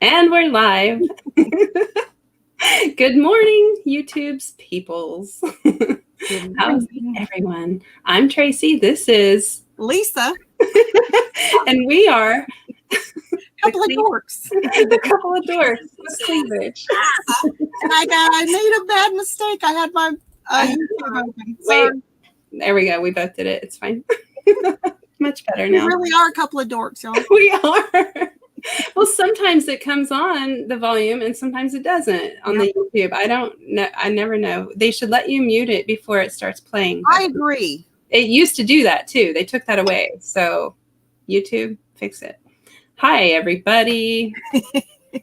And we're live. Good morning, YouTube's peoples. How's everyone? I'm Tracy. This is Lisa. And we are couple of dorks. The couple of dorks with cleavage. And I made a bad mistake. I had my YouTube open. Wait, there we go. We both did it. It's fine. Much better now. We really are a couple of dorks, y'all. We are. Well, sometimes it comes on the volume and sometimes it doesn't on the YouTube. I don't know. I never know. They should let you mute it before it starts playing. I agree. It used to do that too. They took that away. So YouTube, fix it. Hi, everybody.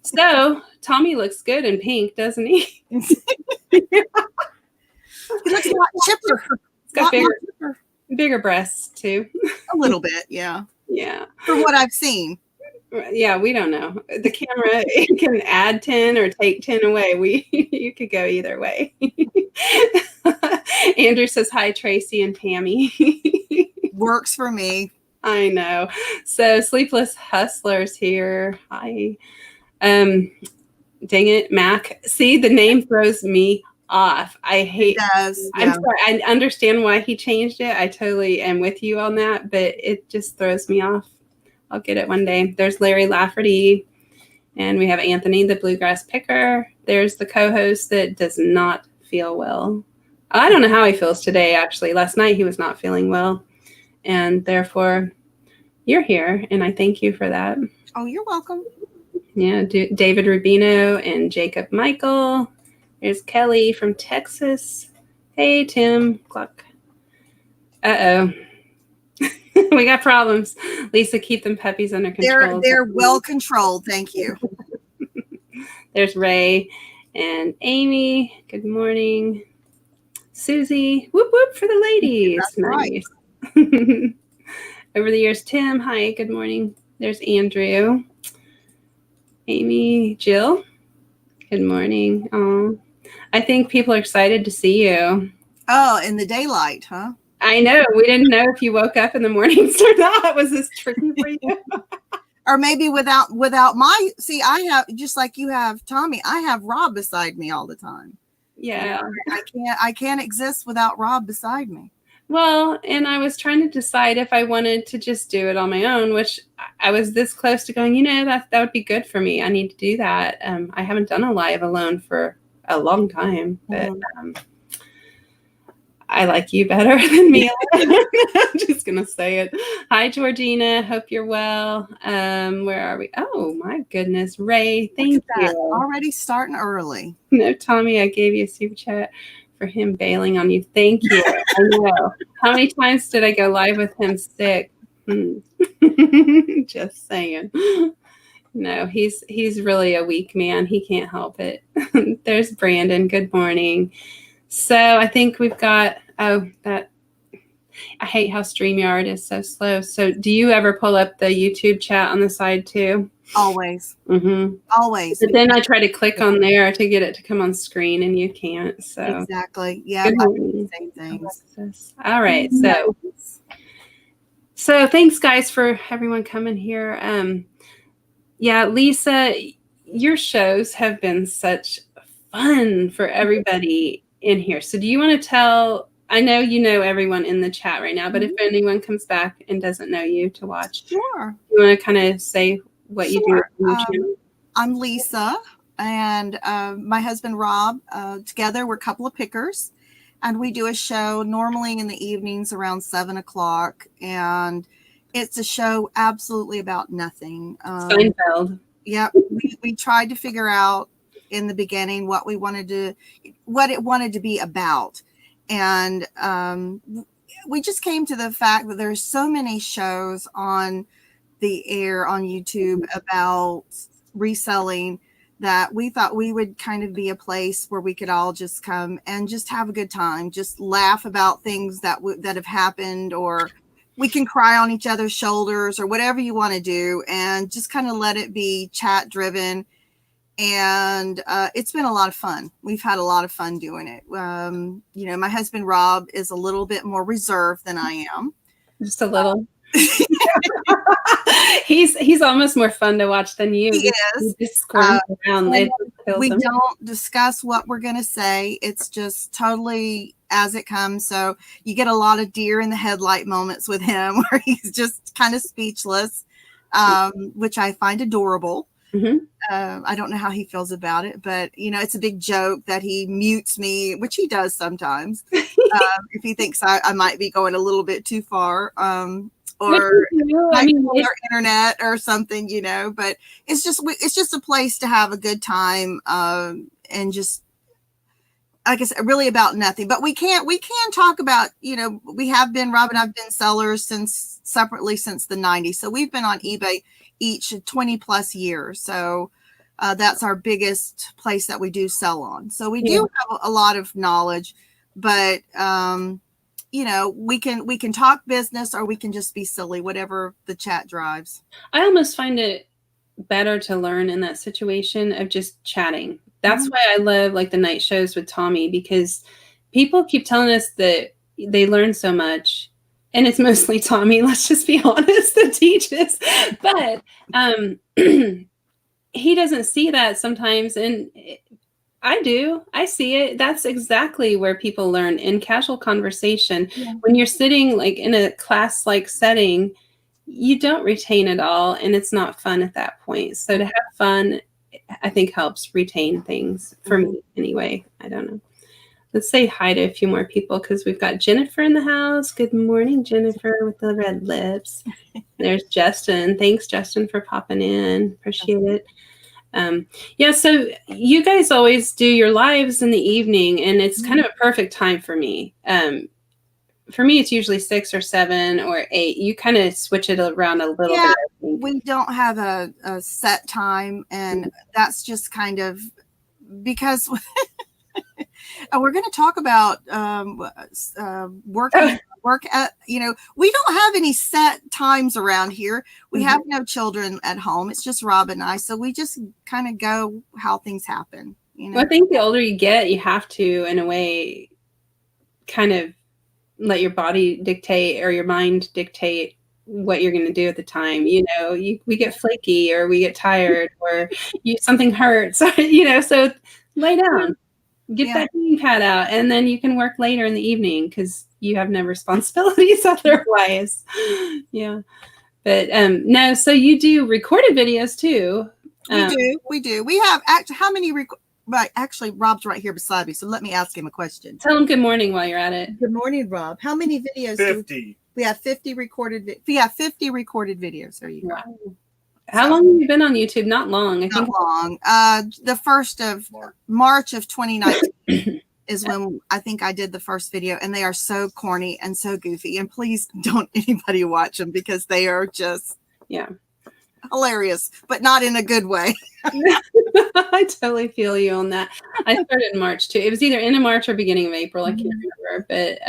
So Tommy looks good in pink, doesn't he? He looks a lot chipper. He's got bigger breasts too. A little bit, yeah. Yeah. From what I've seen. Yeah, we don't know. The camera can add 10 or take 10 away. You could go either way. Andrew says hi, Tracy and Tammy. Works for me. I know. So Sleepless Hustlers here. Hi. Dang it, Mac. See, the name throws me off. I hate it. Does, yeah. I'm sorry. I understand why he changed it. I totally am with you on that, but it just throws me off. I'll get it one day. There's Larry Lafferty, and we have Anthony, the bluegrass picker. There's the co-host that does not feel well. I don't know how he feels today, actually. Last night he was not feeling well, and therefore you're here, and I thank you for that. Oh, you're welcome. Yeah, David Rubino and Jacob Michael. There's Kelly from Texas. Hey, Tim Gluck. Uh-oh. We got problems. Lisa, keep them puppies under control. They're well controlled. Thank you. There's Ray and Amy. Good morning. Susie. Whoop, whoop for the ladies. That's nice. Right. Over the years, Tim. Hi, good morning. There's Andrew. Amy. Jill. Good morning. Oh, I think people are excited to see you. Oh, in the daylight, huh? I know. We didn't know if you woke up in the mornings or not. Was this tricky for you? Or maybe without my, see, I have, just like you have Tommy, I have Rob beside me all the time. Yeah. I can't exist without Rob beside me. Well, and I was trying to decide if I wanted to just do it on my own, which I was this close to going, that would be good for me. I need to do that. I haven't done a live alone for a long time, but I like you better than me. I'm just going to say it. Hi, Georgina. Hope you're well. Where are we? Oh, my goodness. Ray, thank you. Already starting early. No, Tommy, I gave you a super chat for him bailing on you. Thank you. I know. How many times did I go live with him sick? Just saying. No, he's really a weak man. He can't help it. There's Brandon. Good morning. So I think we've got, I hate how StreamYard is so slow. So do you ever pull up the YouTube chat on the side too? Always. Mm-hmm. Always. But then I try to click on there to get it to come on screen and you can't. So exactly. Yeah. Same things. All right. So thanks guys for everyone coming here. Yeah, Lisa, your shows have been such fun for everybody in here. So do you want to tell, I know you know everyone in the chat right now, but if anyone comes back and doesn't know you to watch, sure. You want to kind of say what you do on your channel? I'm Lisa and my husband Rob. Together we're a couple of pickers and we do a show normally in the evenings around 7 o'clock, and it's a show absolutely about nothing. Seinfeld. Yeah, we tried to figure out in the beginning what it wanted to be about, and we just came to the fact that there's so many shows on the air on YouTube about reselling that we thought we would kind of be a place where we could all just come and just have a good time, just laugh about things that have happened, or we can cry on each other's shoulders, or whatever you want to do, and just kind of let it be chat driven. And it's been a lot of fun. We've had a lot of fun doing it. My husband Rob is a little bit more reserved than I am. Just a little. He's almost more fun to watch than you. He He is. just squirms around. It kills We him. don't discuss what we're going to say. It's just totally as it comes. So you get a lot of deer in the headlight moments with him where he's just kind of speechless, which I find adorable. Mhm. I don't know how he feels about it, but you know, it's a big joke that he mutes me, which he does sometimes. If he thinks I might be going a little bit too far, or I mean, our internet or something, you know. But it's just a place to have a good time, and just like I said, really about nothing. But we can talk about, you know, Rob and I've been sellers separately since the 90s. So we've been on eBay each 20 plus years. So that's our biggest place that we do sell on. So we do have a lot of knowledge, but you know, we can talk business or we can just be silly, whatever the chat drives. I almost find it better to learn in that situation of just chatting. That's why I love like the night shows with Tommy, because people keep telling us that they learn so much, and it's mostly Tommy, let's just be honest, that teaches. But he doesn't see that sometimes, and I do. I see it. That's exactly where people learn, in casual conversation. Yeah. When you're sitting like in a class-like setting, you don't retain it all, and it's not fun at that point. So to have fun, I think, helps retain things for me anyway. I don't know. Let's say hi to a few more people, because we've got Jennifer in the house. Good morning, Jennifer, with the red lips. There's Justin. Thanks, Justin, for popping in. Appreciate it. Yeah, so you guys always do your lives in the evening, and it's kind of a perfect time for me. For me, it's usually 6 or 7 or 8. You kind of switch it around a little bit. We don't have a set time, and that's just kind of because we're going to talk about work at, you know, we don't have any set times around here. We have no children at home. It's just Rob and I. So we just kind of go how things happen. You know? Well, I think the older you get, you have to, in a way, kind of let your body dictate or your mind dictate what you're going to do at the time. You know, we get flaky, or we get tired, or something hurts, you know, so lay down. Get that heating pad out, and then you can work later in the evening because you have no responsibilities otherwise. Yeah. But no, so you do recorded videos too. We do. We have how many right, actually Rob's right here beside me, so let me ask him a question. Tell him good morning while you're at it. Good morning, Rob. How many videos? 50. We have 50 recorded. We have 50 recorded videos. There you go. Wow. How long have you been on YouTube? Not long. I think long. The 1st of March of 2019 is when I think I did the first video, and they are so corny and so goofy. And please don't anybody watch them, because they are just hilarious, but not in a good way. I totally feel you on that. I started in March too. It was either end of March or beginning of April. I can't remember, but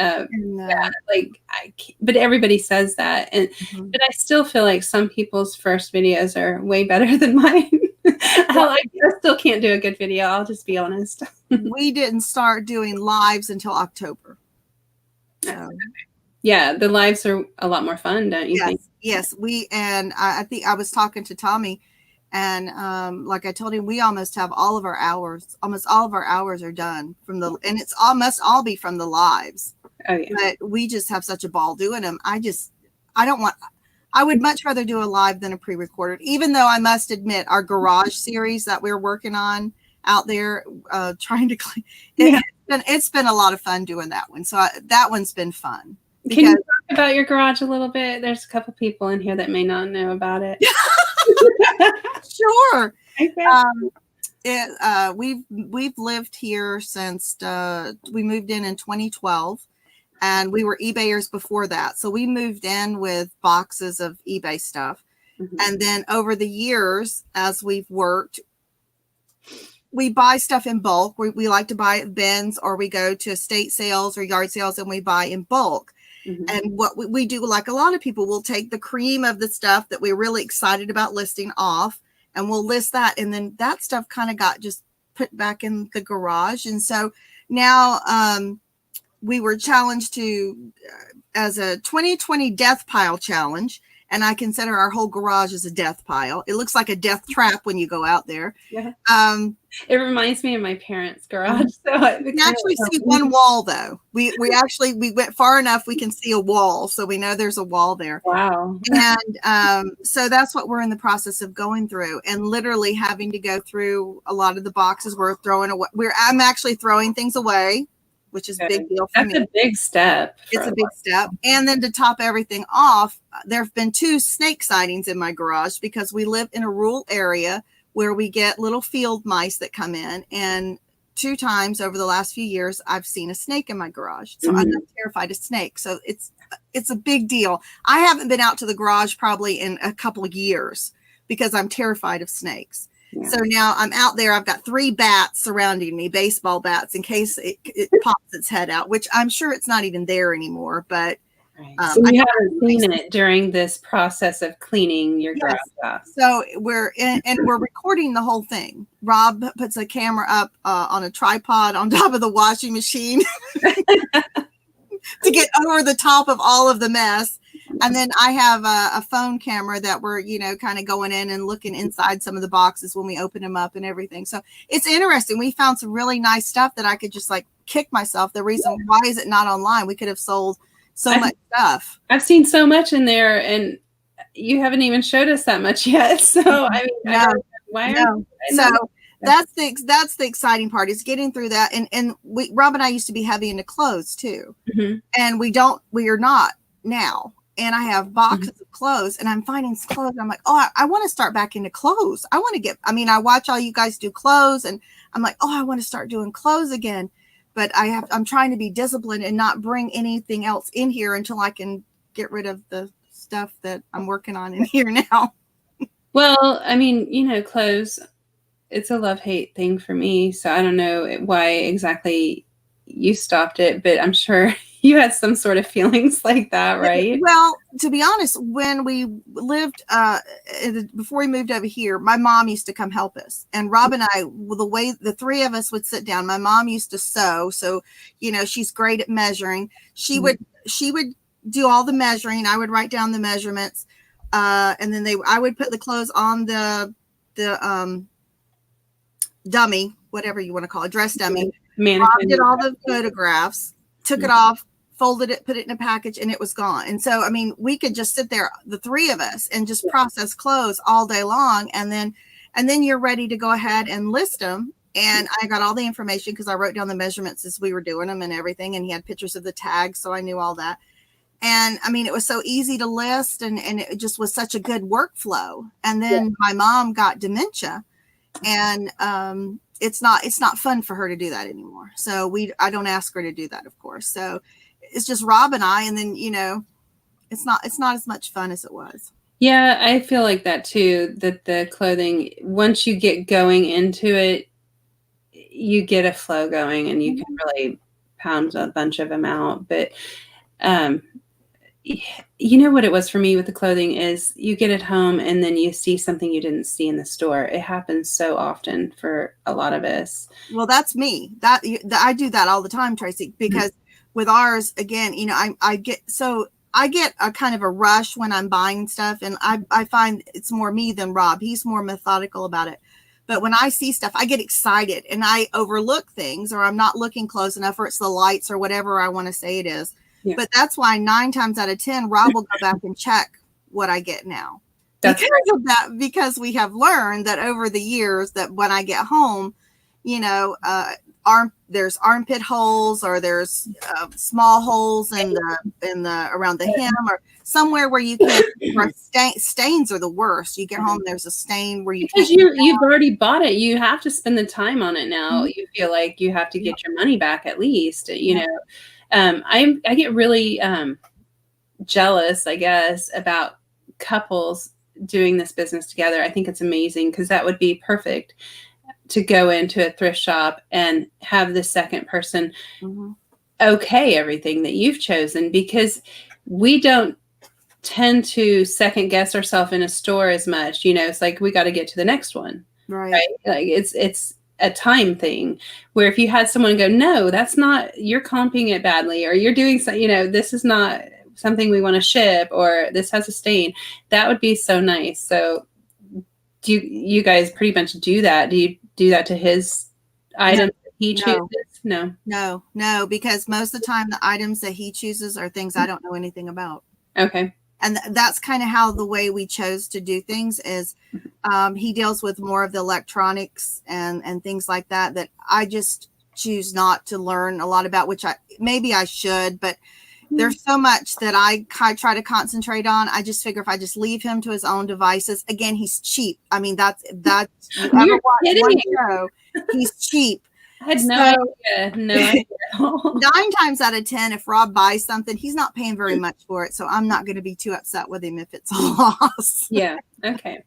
but everybody says that, and but I still feel like some people's first videos are way better than mine. I still can't do a good video. I'll just be honest. We didn't start doing lives until October. So. Yeah, the lives are a lot more fun, don't you think? Yes, I think I was talking to Tommy, and like I told him, we almost have all of our hours. Almost all of our hours are done and it's almost all be from the lives. Oh yeah. But we just have such a ball doing them. I would much rather do a live than a pre-recorded, even though I must admit our garage series that we're working on out there, trying to clean. It's been a lot of fun doing that one. So that one's been fun. Can you talk about your garage a little bit? There's a couple people in here that may not know about it. Sure. Okay. We've lived here since we moved in 2012, and we were eBayers before that. So we moved in with boxes of eBay stuff. And then over the years, as we've worked, we buy stuff in bulk. We like to buy at bins, or we go to estate sales or yard sales and we buy in bulk. And what we do, like a lot of people, will take the cream of the stuff that we're really excited about listing off, and we'll list that. And then that stuff kind of got just put back in the garage. And so now we were challenged to as a 2020 death pile challenge. And I consider our whole garage as a death pile. It looks like a death trap when you go out there. Yeah. It reminds me of my parents' garage. So we actually see one wall, though. We went far enough we can see a wall, so we know there's a wall there. Wow. And so that's what we're in the process of going through, and literally having to go through a lot of the boxes we're throwing away. I'm actually throwing things away, which is a big deal for me. That's a big step. It's a big step. And then to top everything off, there have been 2 snake sightings in my garage because we live in a rural area where we get little field mice that come in. And 2 times over the last few years, I've seen a snake in my garage. So I'm not terrified of snakes. So it's a big deal. I haven't been out to the garage probably in a couple of years because I'm terrified of snakes. Yeah. So now I'm out there. I've got 3 bats surrounding me, baseball bats, in case it pops its head out, which I'm sure it's not even there anymore. But so you haven't seen it during this process of cleaning your garage off. So we're recording the whole thing. Rob puts a camera up on a tripod on top of the washing machine to get over the top of all of the mess. And then I have a phone camera that we're, kind of going in and looking inside some of the boxes when we open them up and everything. So it's interesting. We found some really nice stuff that I could just kick myself. The reason why is it not online? We could have sold so much stuff. I've seen so much in there, and you haven't even showed us that much yet. So I mean, that's the exciting part, is getting through that. And Rob and I used to be heavy into clothes too, and we are not now. And I have boxes of clothes, and I'm finding clothes. I'm like, oh, I want to start back into clothes. I watch all you guys do clothes, and I'm like, oh, I want to start doing clothes again. But I'm trying to be disciplined and not bring anything else in here until I can get rid of the stuff that I'm working on in here now. Well, I mean, clothes, it's a love-hate thing for me. So I don't know why exactly you stopped it, but I'm sure you had some sort of feelings like that, right? Well, to be honest, when we lived, before we moved over here, my mom used to come help us. And Rob and I, the way the 3 of us would sit down, my mom used to sew. So, she's great at measuring. She would do all the measuring. I would write down the measurements. And then I would put the clothes on the dummy, whatever you want to call it, dress dummy. Rob did all the photographs, took it off, folded it, put it in a package, and it was gone. And so, I mean, we could just sit there, the 3 of us, and just process clothes all day long. And then you're ready to go ahead and list them. And I got all the information because I wrote down the measurements as we were doing them and everything. And he had pictures of the tags, so I knew all that. And I mean, it was so easy to list, and it just was such a good workflow. And then my mom got dementia, and it's not fun for her to do that anymore. So I don't ask her to do that, of course. So it's just Rob and I, and then, it's not as much fun as it was. Yeah, I feel like that too, that the clothing, once you get going into it, you get a flow going and you can really pound a bunch of them out. But what it was for me with the clothing is you get it home and then you see something you didn't see in the store. It happens so often for a lot of us. Well, that's me. I do that all the time, Tracy, because with ours, again, I get a kind of a rush when I'm buying stuff, and I find it's more me than Rob. He's more methodical about it. But when I see stuff, I get excited and I overlook things, or I'm not looking close enough, or it's the lights or whatever I want to say it is. Yeah. But that's why 9 times out of 10, Rob will go back and check what I get now. Because of that, because we have learned that over the years that when I get home, there's armpit holes, or there's small holes in the around the hem, or somewhere where you can. Stains are the worst. You get home, there's a stain where because you've already bought it. You have to spend the time on it now. You feel like you have to get your money back at least. I get really jealous, I guess, about couples doing this business together. I think it's amazing because that would be perfect to go into a thrift shop and have the second person okay everything that you've chosen, because we don't tend to second guess ourselves in a store as much. It's like we got to get to the next one, right? Like it's a time thing, where if you had someone go, no, that's not, you're comping it badly, or you're doing so, this is not something we want to ship, or this has a stain. That would be so nice. So do you guys pretty much do that? Do you do that to his items that he chooses? No, because most of the time the items that he chooses are things I don't know anything about. Okay. And that's kind of how the way we chose to do things is he deals with more of the electronics and things like that I just choose not to learn a lot about, which maybe I should, but there's so much that I try to concentrate on. I just figure if I just leave him to his own devices, again, he's cheap. I mean, that's you ever watch one show, he's cheap. I had no idea. No idea. 9 times out of 10, if Rob buys something, he's not paying very much for it. So I'm not going to be too upset with him if it's a loss. Yeah. Okay.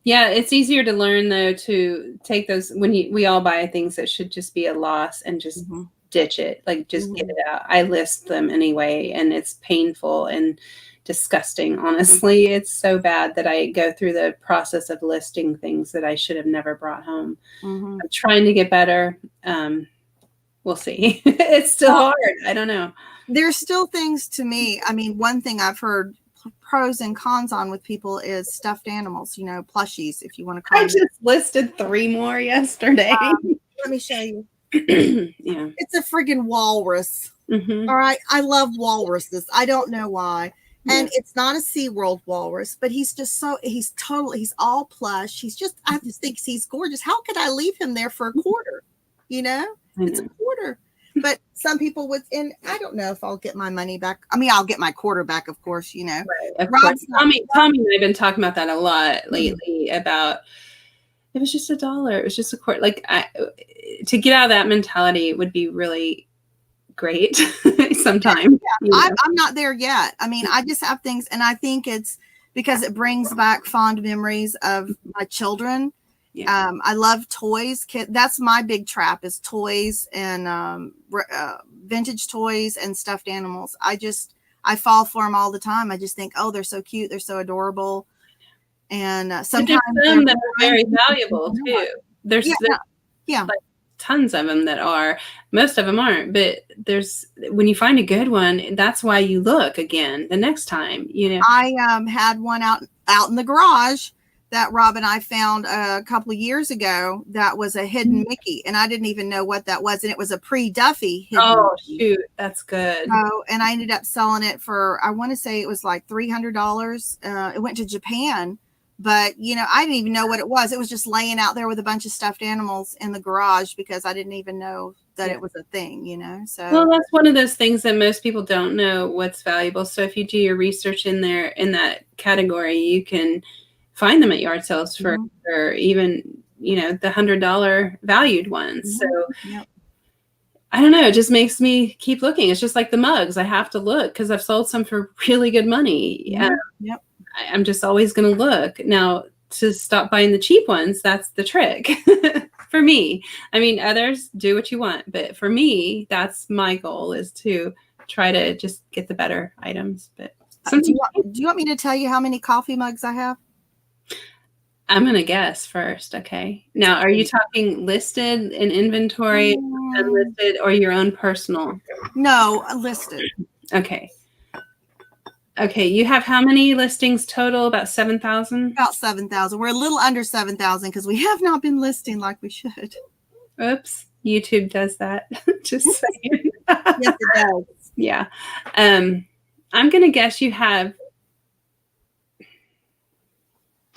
Yeah. It's easier to learn though, to take those when we all buy things that should just be a loss and just ditch it. Like just get it out. I list them anyway, and it's painful and disgusting. Honestly, it's so bad that I go through the process of listing things that I should have never brought home. I'm trying to get better. We'll see. It's still hard. I don't know. There's still things to me. I mean, one thing I've heard pros and cons on with people is stuffed animals, plushies, if you want to call them. I just listed 3 more yesterday. Let me show you. Yeah. It's a friggin' walrus. All right. I love walruses. I don't know why. And it's not a SeaWorld walrus, but he's all plush. I just think he's gorgeous. How could I leave him there for a quarter? It's a quarter. But some people I don't know if I'll get my money back. I mean, I'll get my quarter back, of course, Right, of course. Tommy and I have been talking about that a lot lately about it was just $1. It was just a quarter. Like to get out of that mentality would be really great sometime. I'm not there yet. I mean, I just have things, and I think it's because it brings back fond memories of my children. I love toys. That's my big trap is toys and vintage toys and stuffed animals. I fall for them all the time. I just think, oh, they're so cute. They're so adorable. And sometimes some that are very valuable too. There's like tons of them that are. Most of them aren't, but when you find a good one, that's why you look again the next time. I had one out in the garage that Rob and I found a couple of years ago. That was a hidden Mickey, and I didn't even know what that was, and it was a pre-Duffy hidden Mickey. Shoot, that's good. And I ended up selling it for, I want to say it was like $300. It went to Japan. But, I didn't even know what it was. It was just laying out there with a bunch of stuffed animals in the garage because I didn't even know that it was a thing, So, well, that's one of those things that most people don't know what's valuable. So if you do your research in that category, you can find them at yard sales for even, the $100 valued ones. So I don't know. It just makes me keep looking. It's just like the mugs. I have to look because I've sold some for really good money. I'm just always going to look. Now, to stop buying the cheap ones, that's the trick for me. I mean, others do what you want, but for me, that's my goal is to try to just get the better items. But do you want me to tell you how many coffee mugs I have? I'm going to guess first. Okay. Now, are you talking listed in inventory, unlisted, or your own personal? No, listed. Okay. Okay, you have how many listings total? About 7,000? About 7,000. We're a little under 7,000 because we have not been listing like we should. Oops, YouTube does that. Just saying. Yes, it does. Yeah. I'm going to guess you have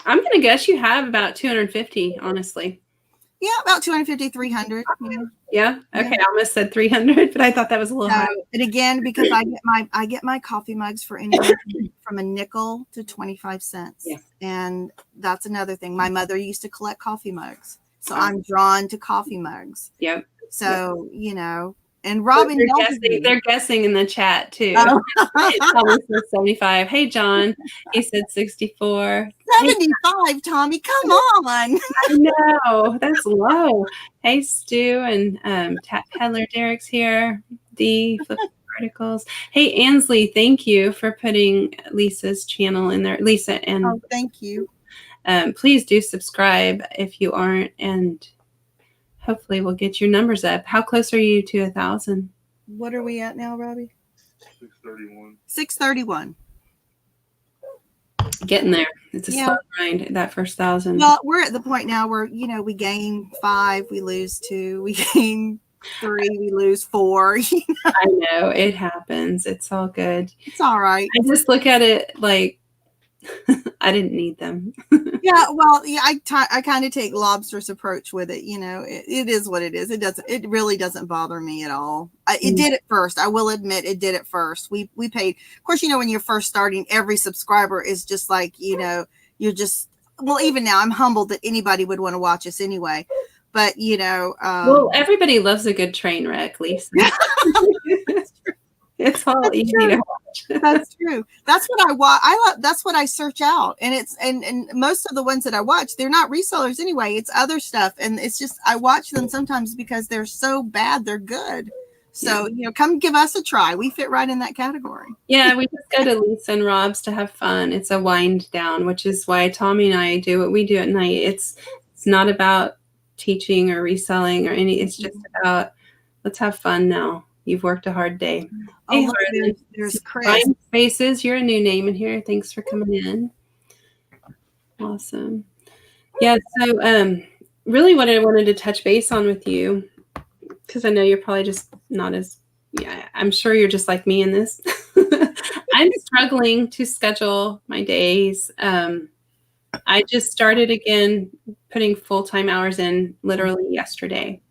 about 250, honestly. Yeah, about 250, 300. Yeah. Okay. I almost said 300, but I thought that was a little high. And again, because I get my coffee mugs for anywhere from a nickel to 25 cents. Yeah. And that's another thing. My mother used to collect coffee mugs. So I'm drawn to coffee mugs. Yep. So, and Robin, they're guessing in the chat too. Oh. Thomas said 75. Hey, John, he said 64. 75, Tommy, come on. I know, that's low. Hey, Stu and Peddler Derek's here. D Flip Articles. Hey, Ansley, thank you for putting Lisa's channel in there. Lisa and thank you. Please do subscribe if you aren't, and hopefully we'll get your numbers up. How close are you to 1,000? What are we at now, Robbie? 631. Getting there. It's a slow grind, that first 1,000. Well, we're at the point now where, we gain 5, we lose 2, we gain 3, we lose 4. I know, it happens. It's all good. It's all right. I just look at it like I didn't need them. I kind of take Lobster's approach with it. It is what it is. It really doesn't bother me at all. It did at first. I will admit it did at first. We paid, of course, when you're first starting, every subscriber is just like, you're just, well, even now I'm humbled that anybody would want to watch us anyway. But, well, everybody loves a good train wreck, Lisa. It's all easy to watch. That's true. That's what I watch. That's what I search out. And and most of the ones that I watch, they're not resellers anyway. It's other stuff. And it's just, I watch them sometimes because they're so bad, they're good. So, come give us a try. We fit right in that category. Yeah, we just go to Lisa and Rob's to have fun. It's a wind down, which is why Tommy and I do what we do at night. It's not about teaching or reselling or it's just about, let's have fun now. You've worked a hard day. Oh, hey, there's Chris. Spaces, you're a new name in here. Thanks for coming in. Awesome. Yeah, so really what I wanted to touch base on with you, because I know you're probably just not as, I'm sure you're just like me in this. I'm struggling to schedule my days. I just started again putting full-time hours in literally yesterday.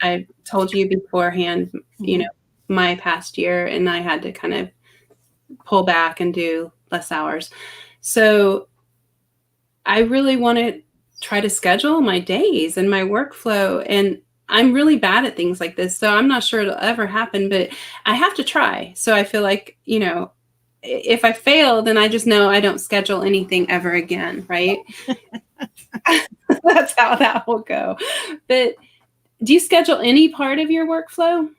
I told you beforehand, my past year, and I had to kind of pull back and do less hours. So I really want to try to schedule my days and my workflow. And I'm really bad at things like this. So I'm not sure it'll ever happen, but I have to try. So I feel like, if I fail, then I just know I don't schedule anything ever again. Right. That's how that will go. But do you schedule any part of your workflow?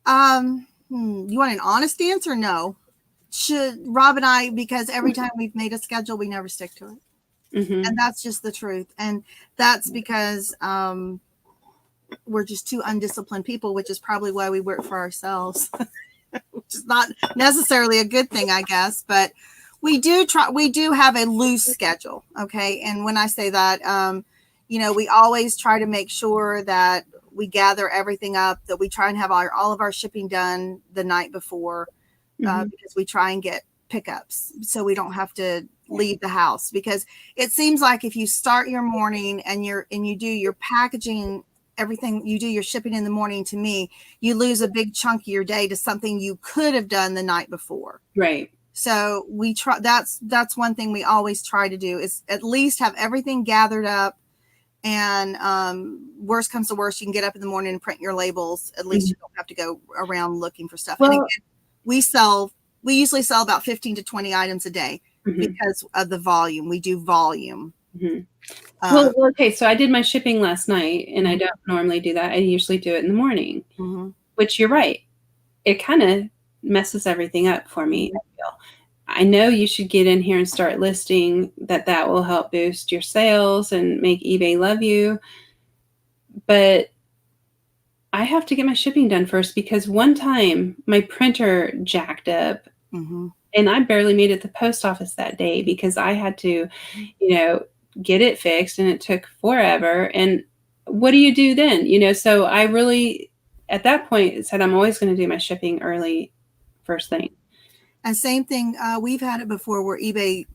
You want an honest answer? No. Should Rob and I, because every time we've made a schedule, we never stick to it. Mm-hmm. And that's just the truth. And that's because we're just two undisciplined people, which is probably why we work for ourselves, which is not necessarily a good thing, I guess. But we do have a loose schedule. Okay. And when I say that, we always try to make sure that we gather everything up, that we try and have all of our shipping done the night before, because we try and get pickups so we don't have to leave the house. Because it seems like if you start your morning and you do your packaging, everything, you do your shipping in the morning, to me, you lose a big chunk of your day to something you could have done the night before. Right. So we try, that's one thing we always try to do, is at least have everything gathered up. And worst comes to worst, you can get up in the morning and print your labels. At least you don't have to go around looking for stuff. Well, and again, we usually sell about 15 to 20 items a day because of the volume. We do volume. Well, okay. So I did my shipping last night, and I don't normally do that. I usually do it in the morning, which you're right. It kind of messes everything up for me, I feel. I know you should get in here and start listing. That will help boost your sales and make eBay love you. But I have to get my shipping done first, because one time my printer jacked up and I barely made it to the post office that day because I had to, get it fixed, and it took forever. And what do you do then? So I really, at that point, said I'm always going to do my shipping early, first thing. And same thing, we've had it before where eBay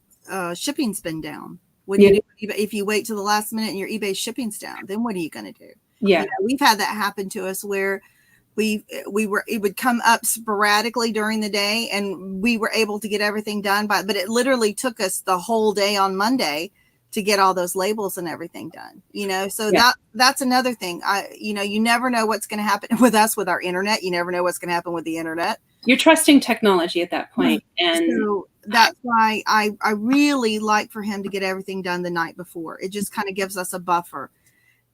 shipping's been down. If you wait till the last minute and your eBay shipping's down, then what are you going to do? Yeah, we've had that happen to us where it would come up sporadically during the day, and we were able to get everything done but it literally took us the whole day on Monday to get all those labels and everything done. So that's another thing. You never know what's going to happen with us with our internet. You never know what's going to happen with the internet. You're trusting technology at that point. And so that's why I really like for him to get everything done the night before. It just kind of gives us a buffer.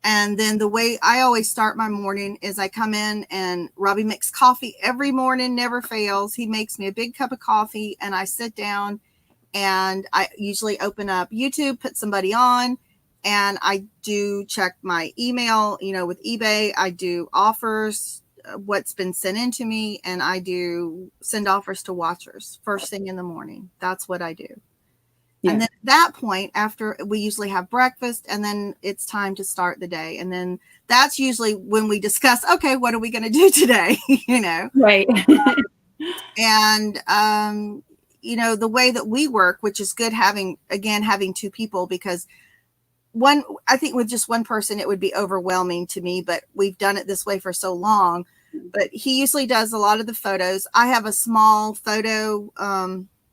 And then the way I always start my morning is I come in, and Robbie makes coffee every morning, never fails. He makes me a big cup of coffee, and I sit down, and I usually open up YouTube, put somebody on, and I do check my email, with eBay. I do offers, what's been sent in to me, and I do send offers to watchers first thing in the morning. That's what I do. Yeah. And then at that point, after we usually have breakfast, and then it's time to start the day. And then that's usually when we discuss, okay, what are we going to do today? Right. And, the way that we work, which is good having two people, because I think with just one person, it would be overwhelming to me, but we've done it this way for so long. But he usually does a lot of the photos. I have a small photo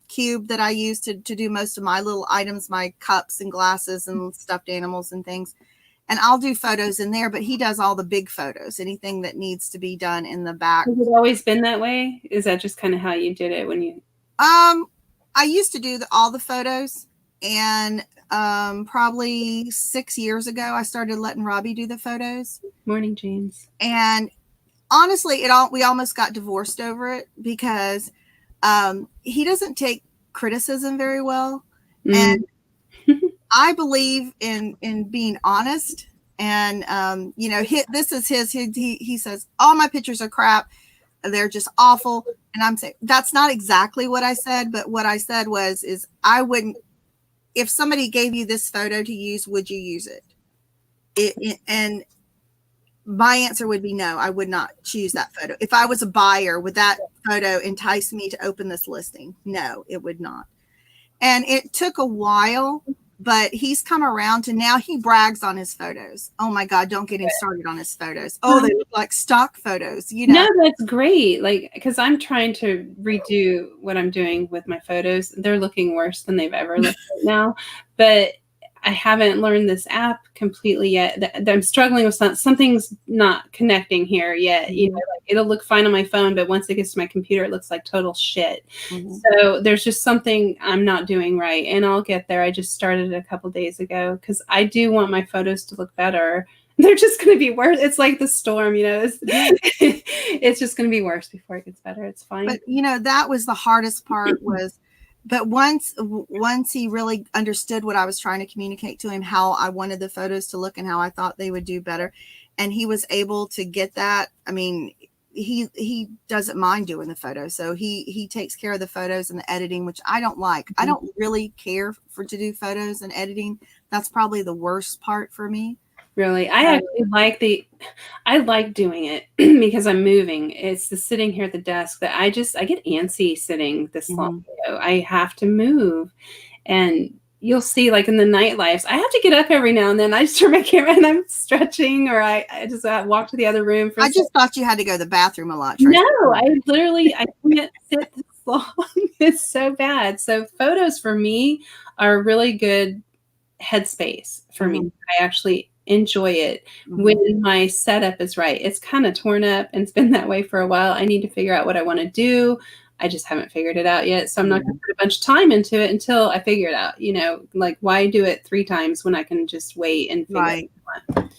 cube that I use to do most of my little items, my cups and glasses and stuffed animals and things. And I'll do photos in there, but he does all the big photos, anything that needs to be done in the back. Has it always been that way? Is that just kind of how you did it when you? I used to do all the photos, and probably 6 years ago, I started letting Robbie do the photos. Morning, James. And honestly, we almost got divorced over it, because he doesn't take criticism very well. And I believe in being honest. And, this is he says, all my pictures are crap. They're just awful. And I'm saying, that's not exactly what I said. But what I said is I wouldn't, if somebody gave you this photo to use, would you use it? And my answer would be no, I would not choose that photo. If I was a buyer, would that photo entice me to open this listing? No, it would not. And it took a while, but he's come around to now he brags on his photos. Oh my God, don't get him started on his photos. Oh, they look like stock photos, No, that's great. Because I'm trying to redo what I'm doing with my photos. They're looking worse than they've ever looked right now. But I haven't learned this app completely yet. I'm struggling with something's not connecting here yet. It'll look fine on my phone, but once it gets to my computer, it looks like total shit. So there's just something I'm not doing right, and I'll get there. I just started a couple days ago because I do want my photos to look better. They're just going to be worse. It's like the storm, it's just going to be worse before it gets better. It's fine. But that was the hardest part was. But once he really understood what I was trying to communicate to him, how I wanted the photos to look and how I thought they would do better, and he was able to get that. I mean, he doesn't mind doing the photos, so he takes care of the photos and the editing, which I don't like. I don't really care to do photos and editing. That's probably the worst part for me. Really, I actually like doing it because I'm moving. It's the sitting here at the desk that I get antsy sitting this long. I have to move, and you'll see, like in the nightlives, I have to get up every now and then. I just turn my camera and I'm stretching, or I just walk to the other room. I just thought you had to go to the bathroom a lot. No, I can't sit this long. It's so bad. So photos for me are a really good headspace for me. I actually enjoy it when my setup is right. It's kind of torn up and it's been that way for a while. I need to figure out what I want to do. I just haven't figured it out yet. So I'm not going to put a bunch of time into it until I figure it out. Like why do it 3 times when I can just wait and figure it out?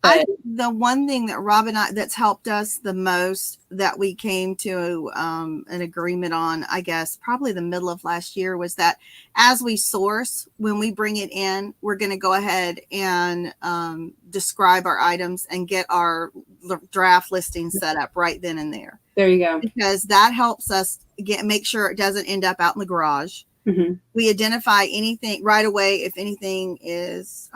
I think the one thing that Rob and I that's helped us the most that we came to an agreement on, I guess, probably the middle of last year, was that as we source, when we bring it in, we're going to go ahead and describe our items and get our draft listing set up right then and there. There you go. Because that helps us make sure it doesn't end up out in the garage. We identify anything right away if anything is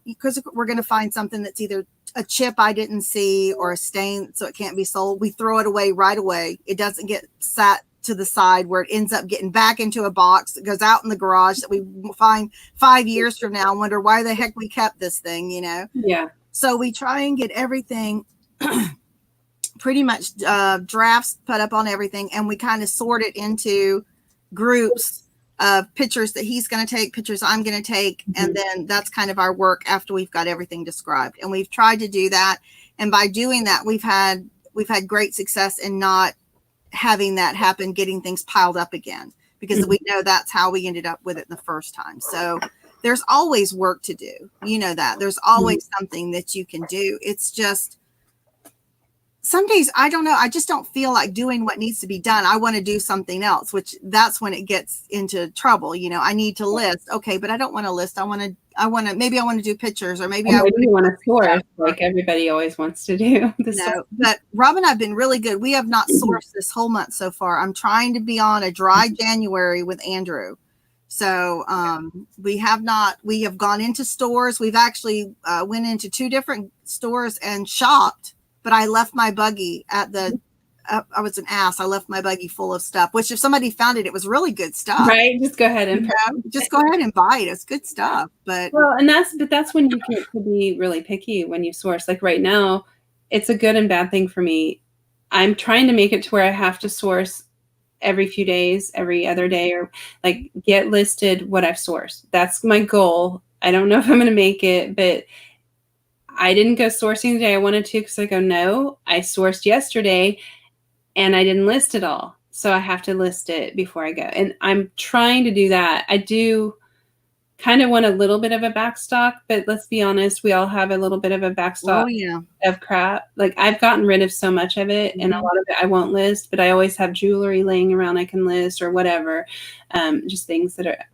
because we're going to find something that's either a chip I didn't see or a stain, so it can't be sold. We throw it away right away. It doesn't get sat to the side where it ends up getting back into a box that goes out in the garage that we find 5 years from now and wonder why the heck we kept this thing, Yeah. So we try and get everything pretty much drafts put up on everything, and we kind of sort it into groups of pictures that he's going to take, pictures I'm going to take. And then that's kind of our work after we've got everything described. And we've tried to do that. And by doing that, we've had great success in not having that happen, getting things piled up again, because we know that's how we ended up with it the first time. So there's always work to do. That there's always something that you can do. It's just some days I don't know. I just don't feel like doing what needs to be done. I want to do something else, which that's when it gets into trouble. I need to list. Okay, but I don't want to list. Maybe I want to do pictures, or maybe maybe you want to source like everybody always wants to do. But Rob and I have been really good. We have not sourced this whole month so far. I'm trying to be on a dry January with Andrew. So we have gone into stores. We've actually went into 2 different stores and shopped, but I left my buggy at the, I was an ass. I left my buggy full of stuff, which if somebody found it, it was really good stuff. Right. Just go ahead and just go ahead and buy it. It's good stuff. But that's when you get to be really picky when you source. Like right now, it's a good and bad thing for me. I'm trying to make it to where I have to source every few days, every other day, or like get listed what I've sourced. That's my goal. I don't know if I'm going to make it, but I didn't go sourcing the day I wanted to because I go, no, I sourced yesterday and I didn't list it all. So I have to list it before I go. And I'm trying to do that. I do kind of want a little bit of a backstock, but let's be honest, we all have a little bit of a backstock of crap. Like I've gotten rid of so much of it, and a lot of it I won't list, but I always have jewelry laying around I can list or whatever. Just things that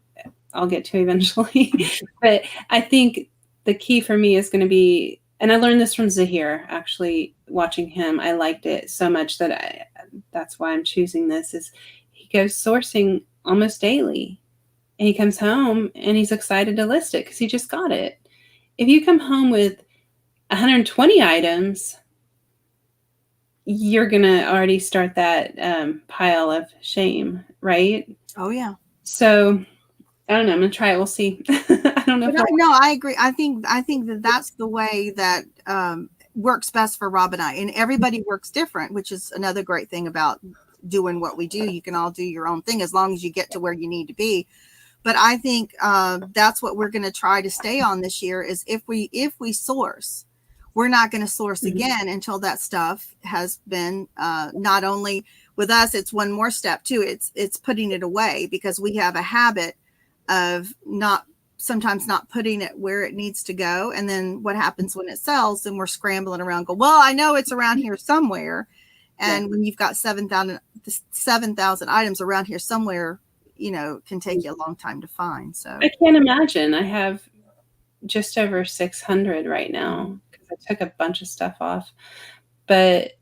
I'll get to eventually. But I think the key for me is going to be, and I learned this from Zahir, actually watching him. I liked it so much that that's why I'm choosing this, is he goes sourcing almost daily. And he comes home and he's excited to list it because he just got it. If you come home with 120 items, you're going to already start that pile of shame, right? Oh, yeah. So I don't know. I'm going to try it. We'll see. I don't know. No, I agree. I think that's the way that works best for Rob and I. And everybody works different, which is another great thing about doing what we do. You can all do your own thing as long as you get to where you need to be. But I think that's what we're going to try to stay on this year is if we source, we're not going to source again until that stuff has been not only with us, it's one more step too. It's putting it away because we have a habit of sometimes not putting it where it needs to go. And then what happens when it sells and we're scrambling around, go, well, I know it's around here somewhere. And when you've got 7,000 items around here somewhere, can take you a long time to find. So I can't imagine. I have just over 600 right now because I took a bunch of stuff off, but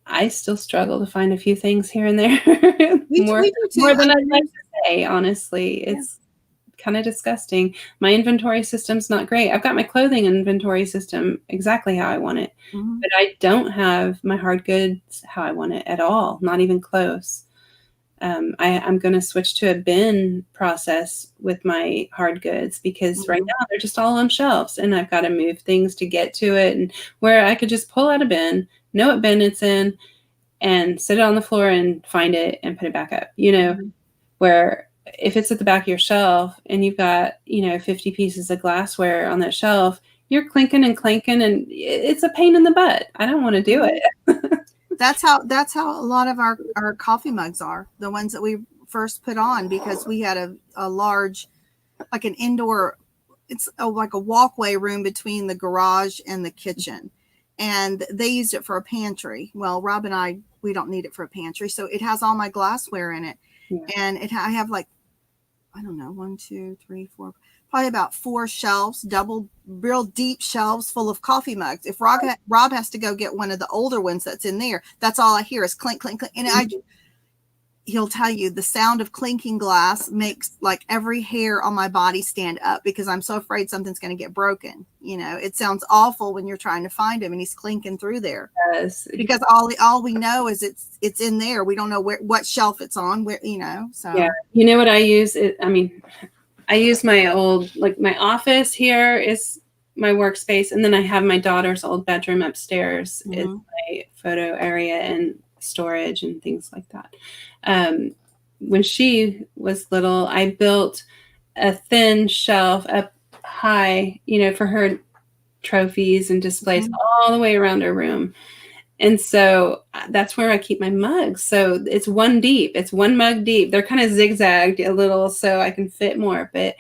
I still struggle to find a few things here and there. more than I'd like to say, honestly. It's kind of disgusting. My inventory system's not great. I've got my clothing inventory system exactly how I want it, but I don't have my hard goods how I want it at all, not even close. I'm going to switch to a bin process with my hard goods because right now they're just all on shelves and I've got to move things to get to it, and where I could just pull out a bin, know what bin it's in, and sit it on the floor and find it and put it back up, where if it's at the back of your shelf and you've got, 50 pieces of glassware on that shelf, you're clinking and clanking and it's a pain in the butt. I don't want to do it. That's how a lot of our coffee mugs are, the ones that we first put on, because we had a large, like an indoor, it's like a walkway room between the garage and the kitchen. And they used it for a pantry. Well, Rob and I, we don't need it for a pantry. So it has all my glassware in it. Yeah. And I have like, I don't know, 1, 2, 3, 4, probably about 4 shelves, real deep shelves full of coffee mugs. If Rob has to go get one of the older ones that's in there, that's all I hear is clink, clink, clink. And he'll tell you the sound of clinking glass makes like every hair on my body stand up because I'm so afraid something's going to get broken. It sounds awful when you're trying to find him and he's clinking through there. Yes. Because all we know is it's in there. We don't know what shelf it's on, so. Yeah. You know what I use? I use my old, like my office here is my workspace. And then I have my daughter's old bedroom upstairs is my photo area and storage and things like that. When she was little, I built a thin shelf up high, for her trophies and displays all the way around her room. And so that's where I keep my mugs. So it's one deep. It's one mug deep. They're kind of zigzagged a little so I can fit more. But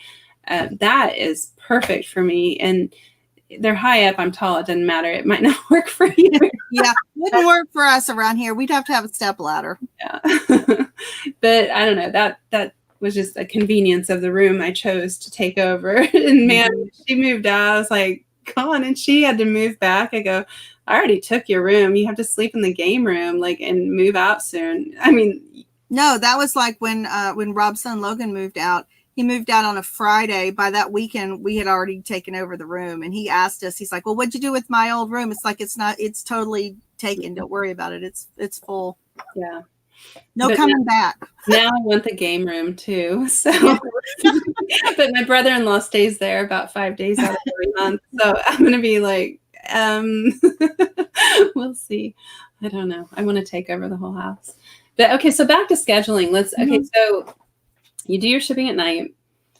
that is perfect for me. And they're high up. I'm tall. It doesn't matter. It might not work for you. Yeah, wouldn't work for us around here. We'd have to have a step ladder. Yeah. But I don't know, that was just a convenience of the room I chose to take over. And man, she moved out. I was like, come on. And she had to move back. I go, I already took your room. You have to sleep in the game room, like, and move out soon. I mean, no, that was like when Rob's son Logan moved out. He moved out on a Friday. By that weekend, we had already taken over the room. And he asked us, he's like, well, what'd you do with my old room? It's like, it's totally taken. Don't worry about it. It's full. Yeah. No but coming back. Now I want the game room too. So, but my brother-in-law stays there about 5 days out of every month. So I'm going to be like, we'll see. I don't know. I want to take over the whole house. But okay, so back to scheduling. Okay, so you do your shipping at night.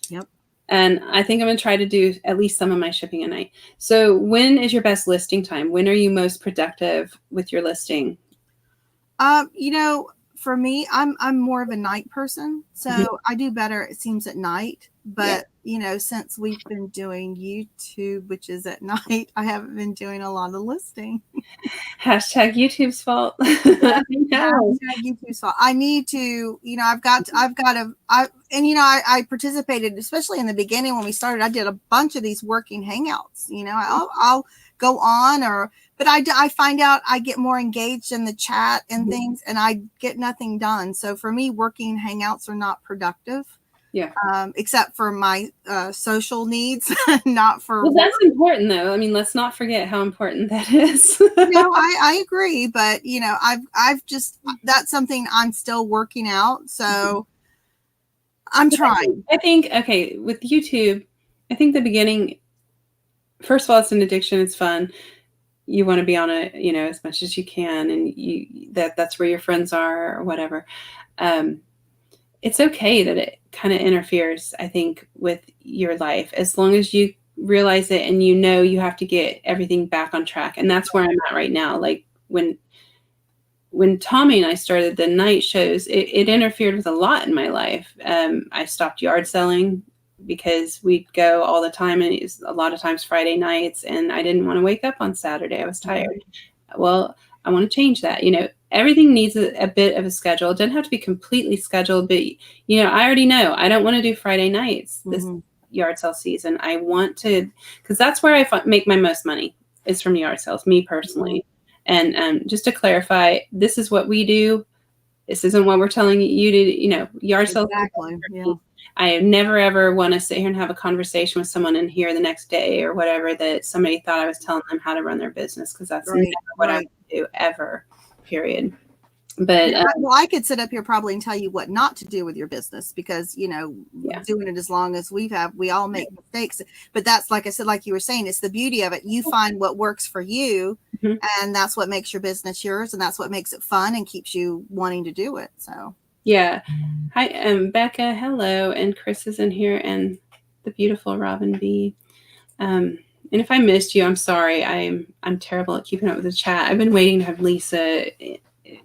Yep. And I think I'm going to try to do at least some of my shipping at night. So when is your best listing time? When are you most productive with your listing? For me, I'm more of a night person. So I do better, it seems, at night. But, since we've been doing YouTube, which is at night, I haven't been doing a lot of listing. Hashtag YouTube's fault. Hashtag YouTube's fault. I need to, I participated, especially in the beginning when we started. I did a bunch of these working hangouts. I'll go on but I find out I get more engaged in the chat and things, and I get nothing done. So for me, working hangouts are not productive. Yeah. Except for my social needs, not for. Well, that's important, though. I mean, let's not forget how important that is. I agree, but I've just, that's something I'm still working out. So I'm trying. I think okay, with YouTube, I think the beginning. First of all, it's an addiction. It's fun. You want to be on it, as much as you can, and that's where your friends are or whatever. It's okay that it kind of interferes, I think, with your life, as long as you realize it and you have to get everything back on track. And that's where I'm at right now. Like when Tommy and I started the night shows, it interfered with a lot in my life. I stopped yard selling because we'd go all the time, and it was a lot of times Friday nights, and I didn't want to wake up on Saturday. I was tired. Well, I want to change that. Everything needs a bit of a schedule. It doesn't have to be completely scheduled, but I already know I don't want to do Friday nights this yard sale season. I want to, because that's where I make my most money, is from yard sales, me personally. And just to clarify, this is what we do. This isn't what we're telling you to, yard sales. Exactly. Yeah. I never ever want to sit here and have a conversation with someone in here the next day or whatever that somebody thought I was telling them how to run their business, because that's never what I would do ever, period. But I could sit up here probably and tell you what not to do with your business, because doing it as long as we all make mistakes. But that's, like I said, like you were saying, it's the beauty of it. You find what works for you, and that's what makes your business yours, and that's what makes it fun and keeps you wanting to do it. So yeah. Hi, Becca. Hello, and Chris is in here, and the beautiful Robin B. And if I missed you, I'm sorry. I'm terrible at keeping up with the chat. I've been waiting to have Lisa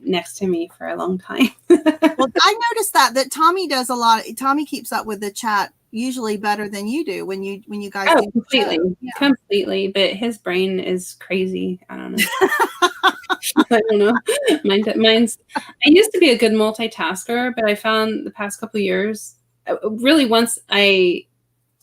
next to me for a long time. Well, I noticed that Tommy does a lot. Tommy keeps up with the chat usually better than you do when you guys do completely. But his brain is crazy. I don't know. I don't know. Mine's. I used to be a good multitasker, but I found the past couple of years, really, once I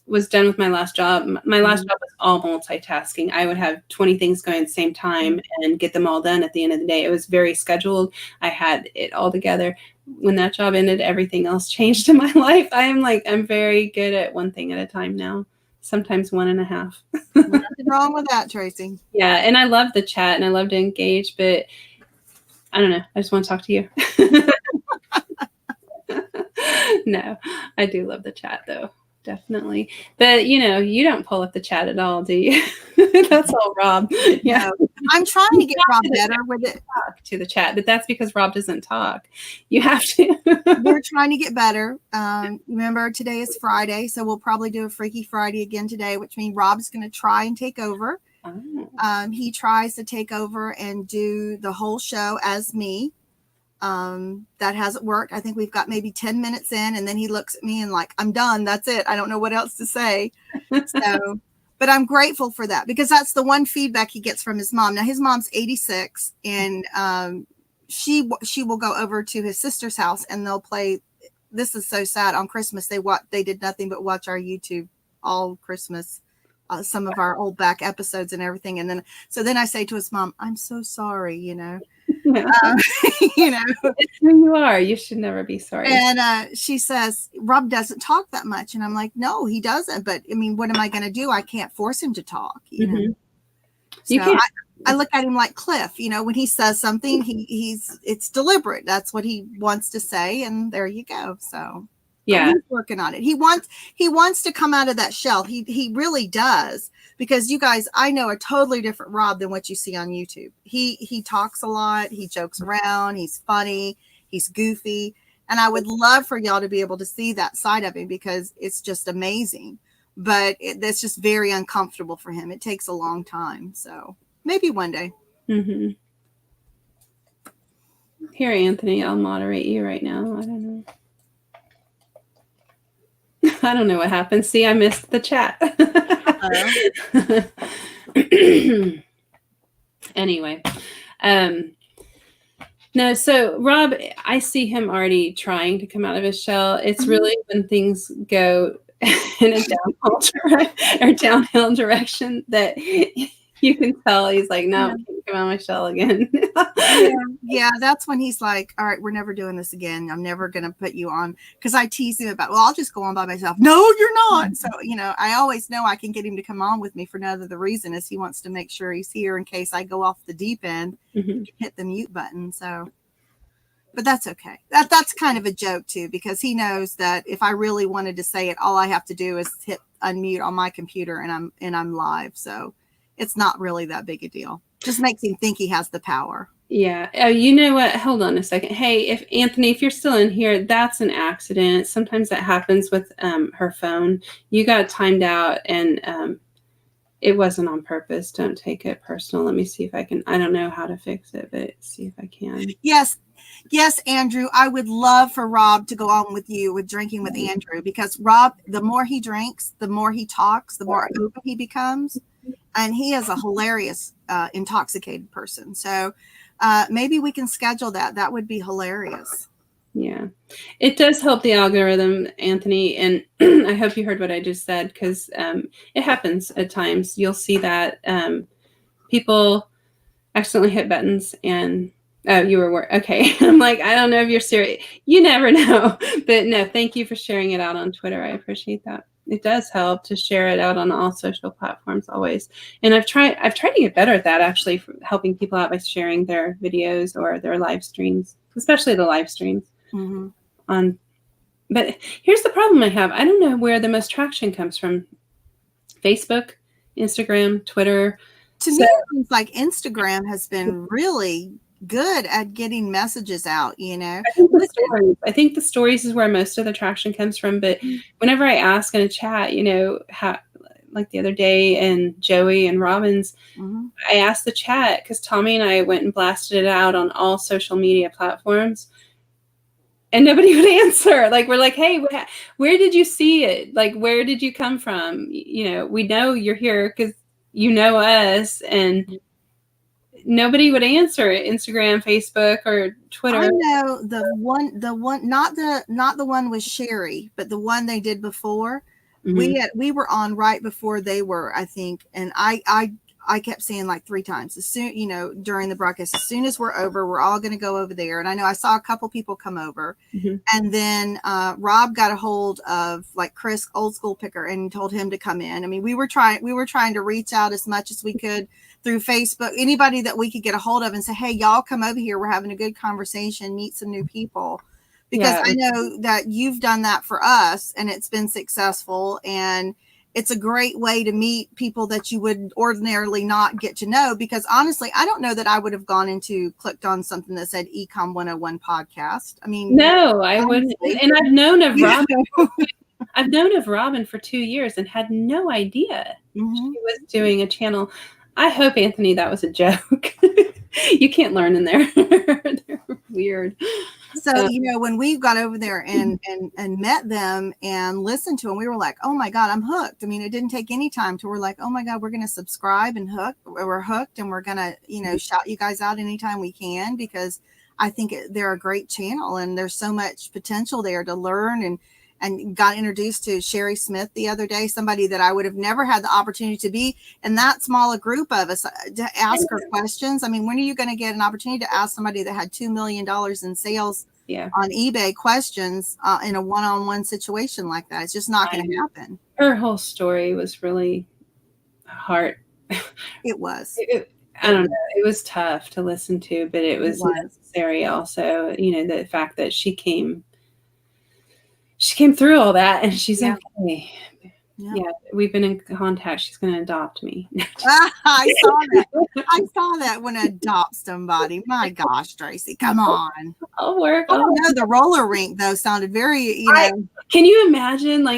was done with my last job. My last job was all multitasking. I would have 20 things going at the same time and get them all done at the end of the day. It was very scheduled. I had it all together. When that job ended, everything else changed in my life. I'm very good at one thing at a time now. Sometimes one and a half. Nothing wrong with that, Tracy. Yeah, and I love the chat and I love to engage, but I don't know. I just want to talk to you. No, I do love the chat though. Definitely. But you don't pull up the chat at all, do you? That's all Rob. Yeah. No, I'm trying to get Rob better with it. Talk to the chat, but that's because Rob doesn't talk. You have to. We're trying to get better. Remember, today is Friday, so we'll probably do a Freaky Friday again today, which means Rob's going to try and take over. Oh. He tries to take over and do the whole show as me. That hasn't worked. I think we've got maybe 10 minutes in, and then he looks at me and like, I'm done. That's it. I don't know what else to say. So, But I'm grateful for that because that's the one feedback he gets from his mom. Now his mom's 86, and she will go over to his sister's house and they'll play. This is so sad. On Christmas, they did nothing but watch our YouTube all Christmas, some of our old back episodes and everything. And then I say to his mom, "I'm so sorry," you know. You know, it's who you are. You should never be sorry. And she says, Rob doesn't talk that much. And I'm like, no, he doesn't. But I mean, what am I going to do? I can't force him to talk. You know, you so can't. I look at him like Cliff, you know, when he says something, it's deliberate. That's what he wants to say. And there you go. So yeah, he's working on it. He wants to come out of that shell. He really does. Because you guys, I know a totally different Rob than what you see on YouTube. He talks a lot. He jokes around. He's funny. He's goofy. And I would love for y'all to be able to see that side of him because it's just amazing. But that's just very uncomfortable for him. It takes a long time. So maybe one day. Mm-hmm. Here, Anthony, I'll moderate you right now. I don't know. I don't know what happened. See, I missed the chat. Anyway, no, so Rob, I see him already trying to come out of his shell. It's really when things go in a downhill direction that you can tell he's like, no, I can't come out of my shell again. Yeah, that's when he's like, all right, we're never doing this again. I'm never going to put you on. Because I tease him about, well, I'll just go on by myself. No, you're not. So, you know, I always know I can get him to come on with me for no other reason is he wants to make sure he's here in case I go off the deep end, hit the mute button. So, but that's okay. That's kind of a joke too, because he knows that if I really wanted to say it, all I have to do is hit unmute on my computer and I'm live. So it's not really that big a deal. Just makes him think he has the power. Yeah. Oh, you know what? Hold on a second. Hey, if you're still in here, that's an accident. Sometimes that happens with her phone. You got timed out and it wasn't on purpose. Don't take it personal. Let me see if I can. I don't know how to fix it, but see if I can. Yes, Andrew. I would love for Rob to go on with you with Drinking with Andrew because Rob, the more he drinks, the more he talks, the more open he becomes. And he is a hilarious, intoxicated person. So maybe we can schedule that. That would be hilarious. Yeah, it does help the algorithm, Anthony. And I hope you heard what I just said because it happens at times. You'll see that people accidentally hit buttons and you were okay. I'm like, I don't know if you're serious. You never know. But no, thank you for sharing it out on Twitter. I appreciate that. It does help to share it out on all social platforms always. And I've tried to get better at that actually, for helping people out by sharing their videos or their live streams, especially the live streams. But here's the problem I have. I don't know where the most traction comes from. Facebook, Instagram, Twitter. To me, it seems like Instagram has been really good at getting messages out, you know. I think the stories is where most of the traction comes from. But whenever I ask in a chat, you know, how, like the other day and Joey and Robbins, I asked the chat because Tommy and I went and blasted it out on all social media platforms. And nobody would answer. Like, we're like, hey, where did you see it? Like, where did you come from? You know, we know you're here because you know us. And nobody would answer it. Instagram, Facebook, or Twitter. I know the one, not the one with Sherry, but the one they did before. We were on right before they were, I think. And I kept saying like 3 times as soon, you know, during the broadcast, as soon as we're over, we're all going to go over there. And I know I saw a couple people come over and then Rob got a hold of like Chris, old school picker, and told him to come in. I mean, we were trying to reach out as much as we could through Facebook, anybody that we could get a hold of and say, hey, y'all come over here. We're having a good conversation, meet some new people. Because I know that you've done that for us and it's been successful, and it's a great way to meet people that you would ordinarily not get to know. Because honestly, I don't know that I would have clicked on something that said Ecom 101 podcast. I mean, no, I wouldn't. And I've known of Robin. I've known of Robin for 2 years and had no idea she was doing a channel. I hope, Anthony, that was a joke. You can't learn in there. weird. So, when we got over there and met them and listened to them, we were like, oh my God, I'm hooked. I mean, it didn't take any time to, we're like, oh my God, we're going to subscribe and we're hooked, and we're going to, shout you guys out anytime we can, because I think they're a great channel and there's so much potential there to learn, and got introduced to Sherry Smith the other day, somebody that I would have never had the opportunity to be in that small a group of us to ask her questions. I mean, when are you going to get an opportunity to ask somebody that had $2 million in sales on eBay questions in a one-on-one situation like that? It's just not going to happen. Her whole story was really hard. It was. I don't know. It was tough to listen to, but it was necessary also, the fact that she came through all that, and she's okay. Yeah, we've been in contact. She's going to adopt me. I saw that. I saw that when I adopt somebody. My gosh, Tracy, come on. I'll work. I don't know. The roller rink though sounded very, Can you imagine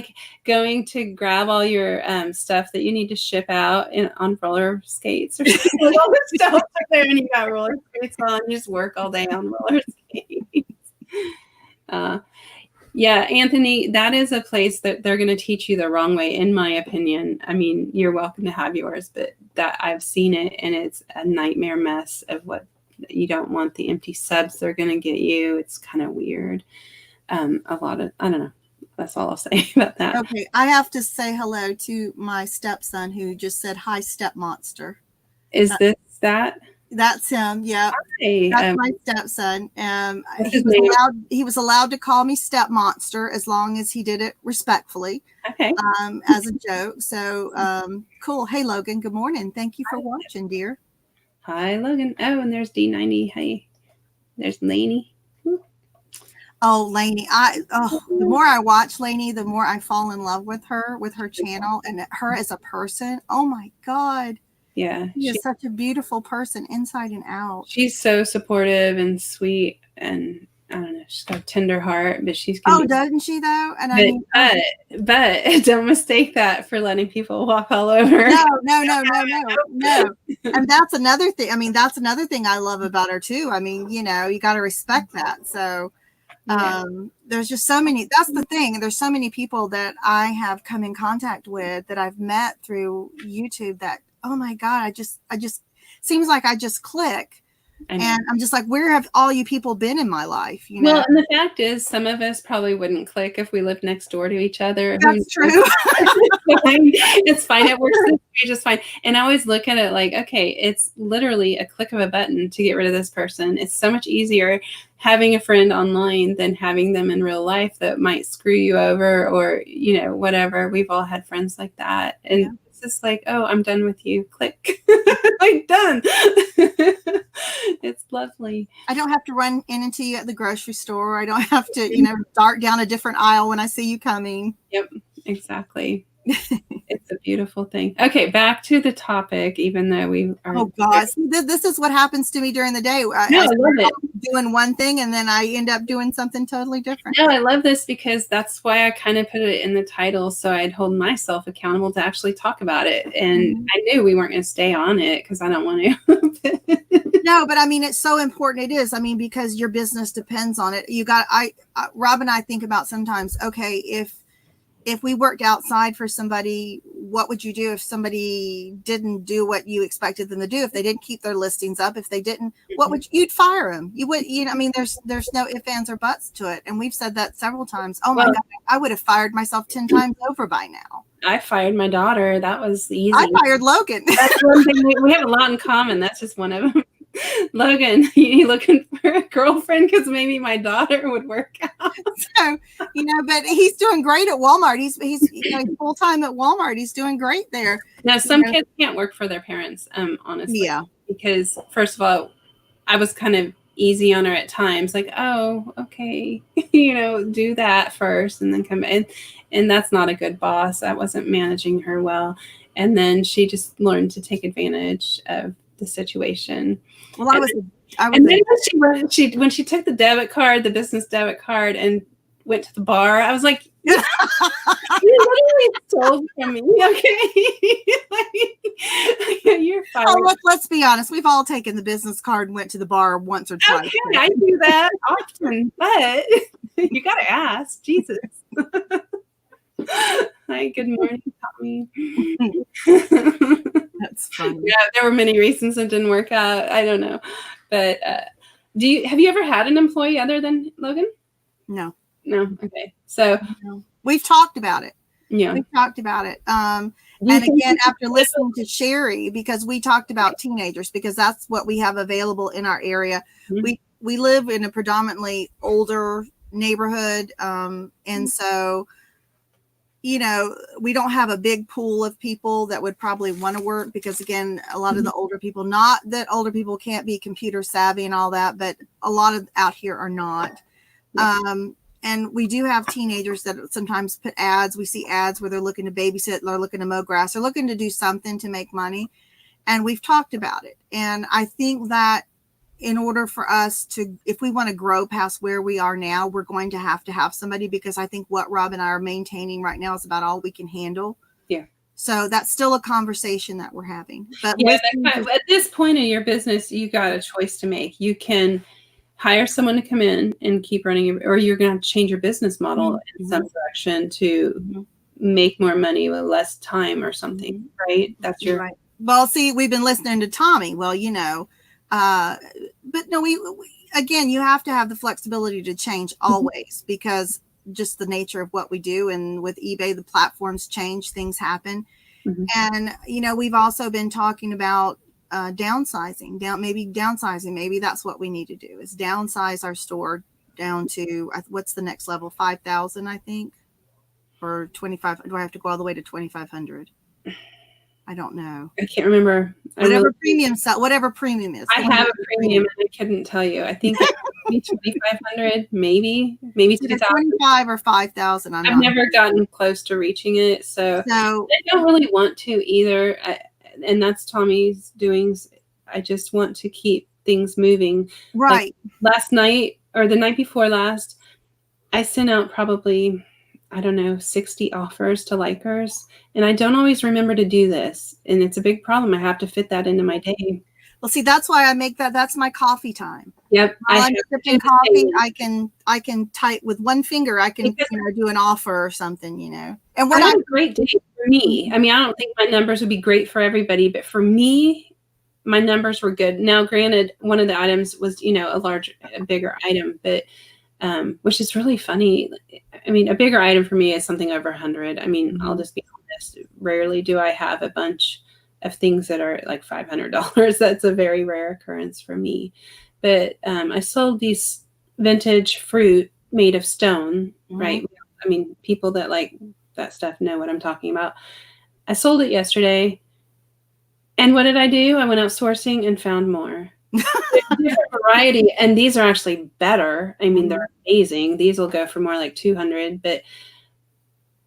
going to grab all your stuff that you need to ship out on roller skates or something? All the stuff there, and you got roller skates on. You just work all day on roller skates. Yeah, Anthony, that is a place that they're going to teach you the wrong way, in my opinion. I mean, you're welcome to have yours, but that I've seen it, and it's a nightmare mess of what you don't want, the empty subs they're going to get you. It's kind of weird. I don't know. That's all I'll say about that. Okay, I have to say hello to my stepson who just said, hi, step monster. Is this that? That's him. Yeah. Hi. That's my stepson. He was allowed to call me step monster as long as he did it respectfully. Okay. As a joke. So cool. Hey Logan, good morning. Thank you for watching, dear. Hi Logan. Oh, and there's D90. Hey. There's Lainey. Oh, Lainey. The more I watch Lainey, the more I fall in love with her channel and her as a person. Oh my God. Yeah. She is such a beautiful person inside and out. She's so supportive and sweet, and I don't know, she's got a tender heart, but she's doesn't she though? And but don't mistake that for letting people walk all over. No. And that's another thing. I mean, that's another thing I love about her too. I mean, you got to respect that. So there's just so many, that's the thing. There's so many people that I have come in contact with that I've met through YouTube that, oh my God, I just seems like I just click. And I'm just like, where have all you people been in my life? Well, and the fact is, some of us probably wouldn't click if we lived next door to each other. That's true. It's fine. It works just fine. And I always look at it like, okay, it's literally a click of a button to get rid of this person. It's so much easier having a friend online than having them in real life that might screw you over or, whatever. We've all had friends like that. And it's just like, oh, I'm done with you. Click. Like, done. It's lovely. I don't have to run into you at the grocery store. I don't have to, dart down a different aisle when I see you coming. Yep, exactly. It's a beautiful thing. Okay, back to the topic, even though we are. Oh, gosh. This is what happens to me during the day. I love it. Doing one thing and then I end up doing something totally different. No, I love this because that's why I kind of put it in the title. So I'd hold myself accountable to actually talk about it. And I knew we weren't going to stay on it because I don't want to. No, but I mean, it's so important. It is. I mean, because your business depends on it. Rob and I think about sometimes, okay, if we worked outside for somebody, what would you do if somebody didn't do what you expected them to do? If they didn't keep their listings up, if they didn't, you'd fire them. You would, I mean, there's no ifs, ands, or buts to it. And we've said that several times. Oh my God, I would have fired myself 10 times over by now. I fired my daughter. That was easy. I fired Logan. That's one thing. We have a lot in common. That's just one of them. Logan, you looking for a girlfriend? Because maybe my daughter would work out. So, but he's doing great at Walmart. He's full time at Walmart. He's doing great there. Now, some kids can't work for their parents, honestly. Yeah. Because first of all, I was kind of easy on her at times, like, oh, okay, do that first and then come in. And that's not a good boss. I wasn't managing her well. And then she just learned to take advantage of the situation. Well, and then when she took the business debit card and went to the bar, I was like, You literally stole from me. Okay. Like, you're fired. Oh, let's be honest. We've all taken the business card and went to the bar once or twice. Okay, I do that often, but you got to ask. Jesus. Hi, good morning, Tommy. That's funny. Yeah, there were many reasons it didn't work out. I don't know, but have you ever had an employee other than Logan? No. Okay, so we've talked about it. Yeah, we've talked about it. And again, after listening to Sherry, because we talked about teenagers, because that's what we have available in our area. Mm-hmm. We live in a predominantly older neighborhood, and so, you know, we don't have a big pool of people that would probably want to work, because again, a lot of the older people, not that older people can't be computer savvy and all that, but a lot of out here are not. And we do have teenagers that sometimes put ads. We see ads where they're looking to babysit, they're looking to mow grass, they're looking to do something to make money. And we've talked about it. And I think that in order for us to, if we want to grow past where we are now, we're going to have somebody, because I think what Rob and I are maintaining right now is about all we can handle. Yeah. So that's still a conversation that we're having. But yeah, at this point in your business, you got a choice to make. You can hire someone to come in and keep running, or you're going to have to change your business model in some direction to make more money with less time or something, right? That's your right. Well, see, we've been listening to Tommy. Well, you know, but no, we again, you have to have the flexibility to change always, because just the nature of what we do. And with eBay, the platforms change, things happen. And, you know, we've also been talking about downsizing. Maybe that's what we need to do, is downsize our store down to, what's the next level? 5,000, I think, or 25. Do I have to go all the way to 2,500? I don't know. I can't remember. Whatever premium is. I have a premium and I couldn't tell you. I think it's 2,500, maybe 2,000. 25 or 5,000. I've never gotten close to reaching it, so I don't really want to either. And that's Tommy's doings. I just want to keep things moving. Right. Like last night or the night before last, I sent out probably, I don't know, 60 offers to likers. And I don't always remember to do this. And it's a big problem. I have to fit that into my day. Well, see, that's why I make that's my coffee time. Yep. I'm sipping coffee. I can type with one finger. I can do an offer or something, you know. And what a great day for me. I mean, I don't think my numbers would be great for everybody, but for me, my numbers were good. Now, granted, one of the items was, you know, a bigger item, but which is really funny. I mean, a bigger item for me is something over 100. I mean, I'll just be honest. Rarely do I have a bunch of things that are like $500. That's a very rare occurrence for me. But I sold these vintage fruit made of stone, right? I mean, people that like that stuff know what I'm talking about. I sold it yesterday. And what did I do? I went out sourcing and found more. Different variety. And these are actually better. I mean, they're amazing. These will go for more like 200, but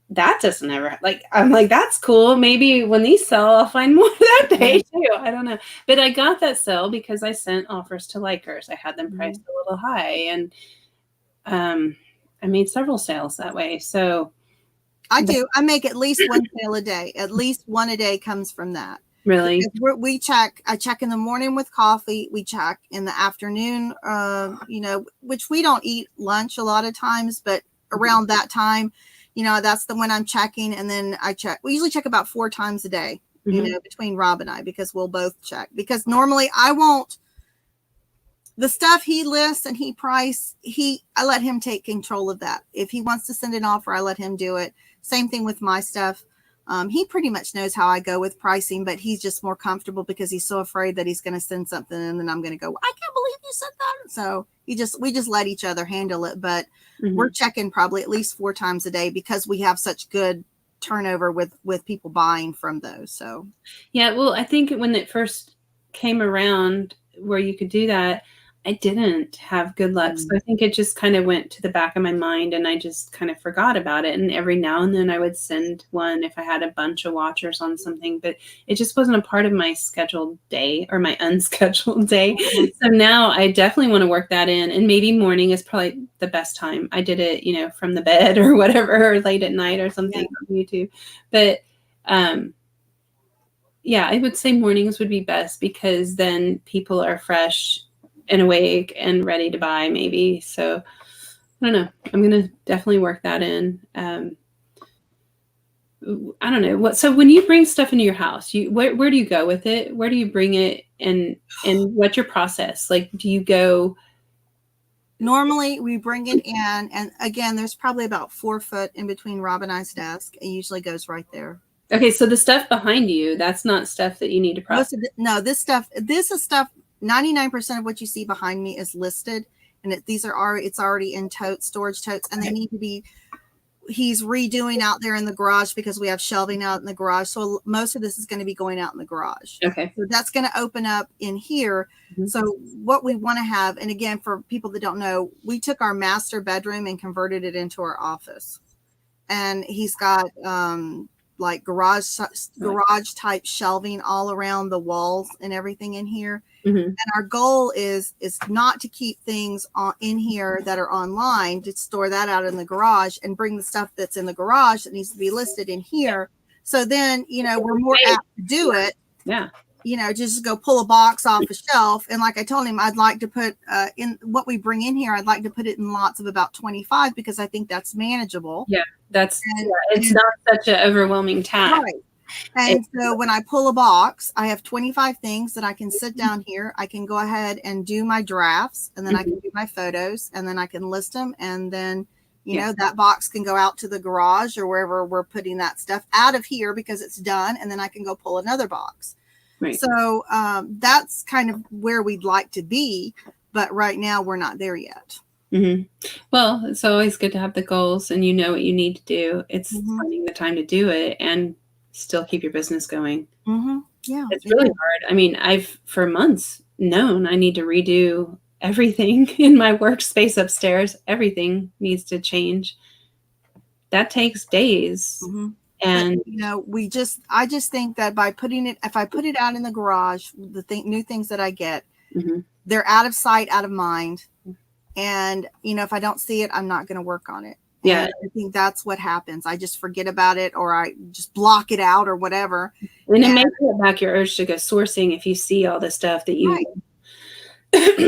that doesn't ever, like, I'm like, that's cool. Maybe when these sell, I'll find more that day too. I don't know. But I got that sale because I sent offers to likers. I had them priced a little high, and I made several sales that way. So I do. I make at least one sale a day. At least one a day comes from that. Really? I check in the morning with coffee. We check in the afternoon, you know, which we don't eat lunch a lot of times, but around that time, you know, that's the when I'm checking. And then I check. We usually check about 4 times a day, you know, between Rob and I, because we'll both check. Because normally I won't. The stuff he lists and he price, I let him take control of that. If he wants to send an offer, I let him do it. Same thing with my stuff. He pretty much knows how I go with pricing, but he's just more comfortable because he's so afraid that he's going to send something and then I'm going to go, I can't believe you said that. So we just let each other handle it. But we're checking probably at least 4 times a day because we have such good turnover with people buying from those. So yeah, well, I think when it first came around where you could do that, I didn't have good luck. So I think it just kind of went to the back of my mind and I just kind of forgot about it. And every now and then I would send one if I had a bunch of watchers on something, but it just wasn't a part of my scheduled day or my unscheduled day. So now I definitely want to work that in, and maybe morning is probably the best time. I did it, from the bed or whatever, or late at night or something on YouTube. But, yeah, I would say mornings would be best because then people are fresh and awake and ready to buy maybe. So I don't know. I'm going to definitely work that in. I don't know so when you bring stuff into your house, where do you go with it? Where do you bring it and what's your process? Like, do you go? Normally we bring it in, and again, there's probably about 4 foot in between Rob and I's desk. It usually goes right there. Okay. So the stuff behind you, that's not stuff that you need to process. This is stuff 99% of what you see behind me is listed, and it's already in storage totes, and they need to be. He's redoing out there in the garage because we have shelving out in the garage. So most of this is going to be going out in the garage. Okay. So that's going to open up in here. Mm-hmm. So what we want to have, and again, for people that don't know, we took our master bedroom and converted it into our office, and he's got like garage type shelving all around the walls and everything in here. Mm-hmm. And our goal is not to keep things in here that are online, to store that out in the garage and bring the stuff that's in the garage that needs to be listed in here. So then, we're more apt to do it. Yeah. Just go pull a box off a shelf. And like I told him, I'd like to put in what we bring in here, I'd like to put it in lots of about 25 because I think that's manageable. Yeah. It's not such an overwhelming task. Right. And so when I pull a box, I have 25 things that I can sit down here. I can go ahead and do my drafts, and then I can do my photos, and then I can list them. And then, that box can go out to the garage or wherever we're putting that stuff out of here because it's done. And then I can go pull another box. Right. So that's kind of where we'd like to be. But right now we're not there yet. Mm-hmm. Well, it's always good to have the goals and what you need to do. It's finding the time to do it and still keep your business going. Mm-hmm. Yeah. It's really hard. I mean, I've for months known I need to redo everything in my workspace upstairs. Everything needs to change. That takes days. Mm-hmm. And but, I just think that by if I put it out in the garage, new things that I get, they're out of sight, out of mind. And, if I don't see it, I'm not going to work on it. Yeah. And I think that's what happens. I just forget about it, or I just block it out or whatever. And it may put back your urge to go sourcing if you see all the stuff that you. Right.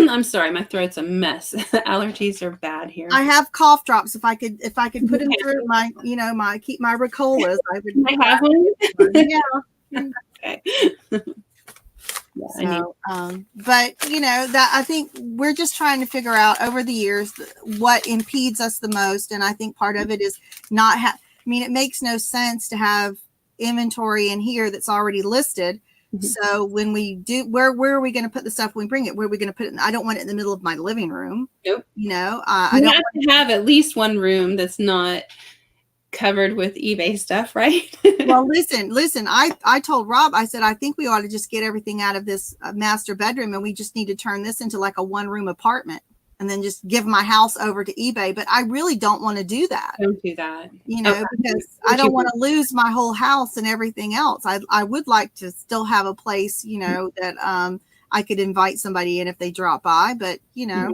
I'm sorry, my throat's a mess. Allergies are bad here. I have cough drops. If I could put them through my, keep my Ricolas, I would. I have one. Yeah. Okay. Yeah, but that I think we're just trying to figure out over the years what impedes us the most, and I think part of it is not. It makes no sense to have inventory in here that's already listed. Mm-hmm. So when we do, where are we going to put the stuff when we bring it? Where are we going to put it? I don't want it in the middle of my living room. Nope. I don't have to have at least one room that's not covered with eBay stuff, right? Well, listen, I told Rob, I said, I think we ought to just get everything out of this master bedroom, and we just need to turn this into like a 1-room apartment and then just give my house over to eBay. But I really don't want to do that. Don't do that. Because I don't want to lose my whole house and everything else. I would like to still have a place, that I could invite somebody in if they drop by, but Yeah.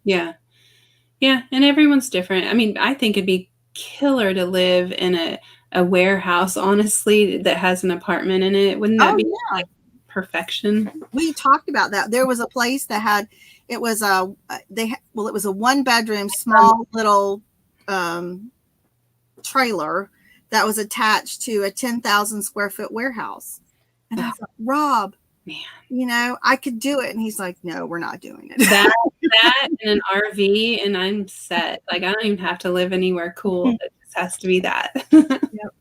Yeah. And everyone's different. I mean, I think it'd be killer to live in a warehouse, honestly, that has an apartment in it. Wouldn't that be like perfection? We talked about that. There was a place that had, it was a 1-bedroom, small little trailer that was attached to a 10,000 square foot warehouse. And I thought, Rob, man, I could do it. And he's like, no, we're not doing it. That in an RV, and I'm set. Like, I don't even have to live anywhere cool. It just has to be that. Yep.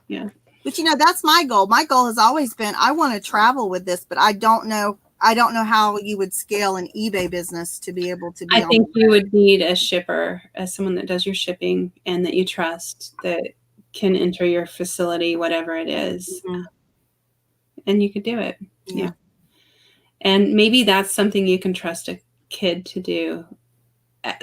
Yeah. But that's my goal. My goal has always been, I want to travel with this, but I don't know how you would scale an eBay business to be able to be. I think you would need a shipper, someone that does your shipping and that you trust, that can enter your facility, whatever it is. Mm-hmm. And you could do it. Yeah. And maybe that's something you can trust kid to do.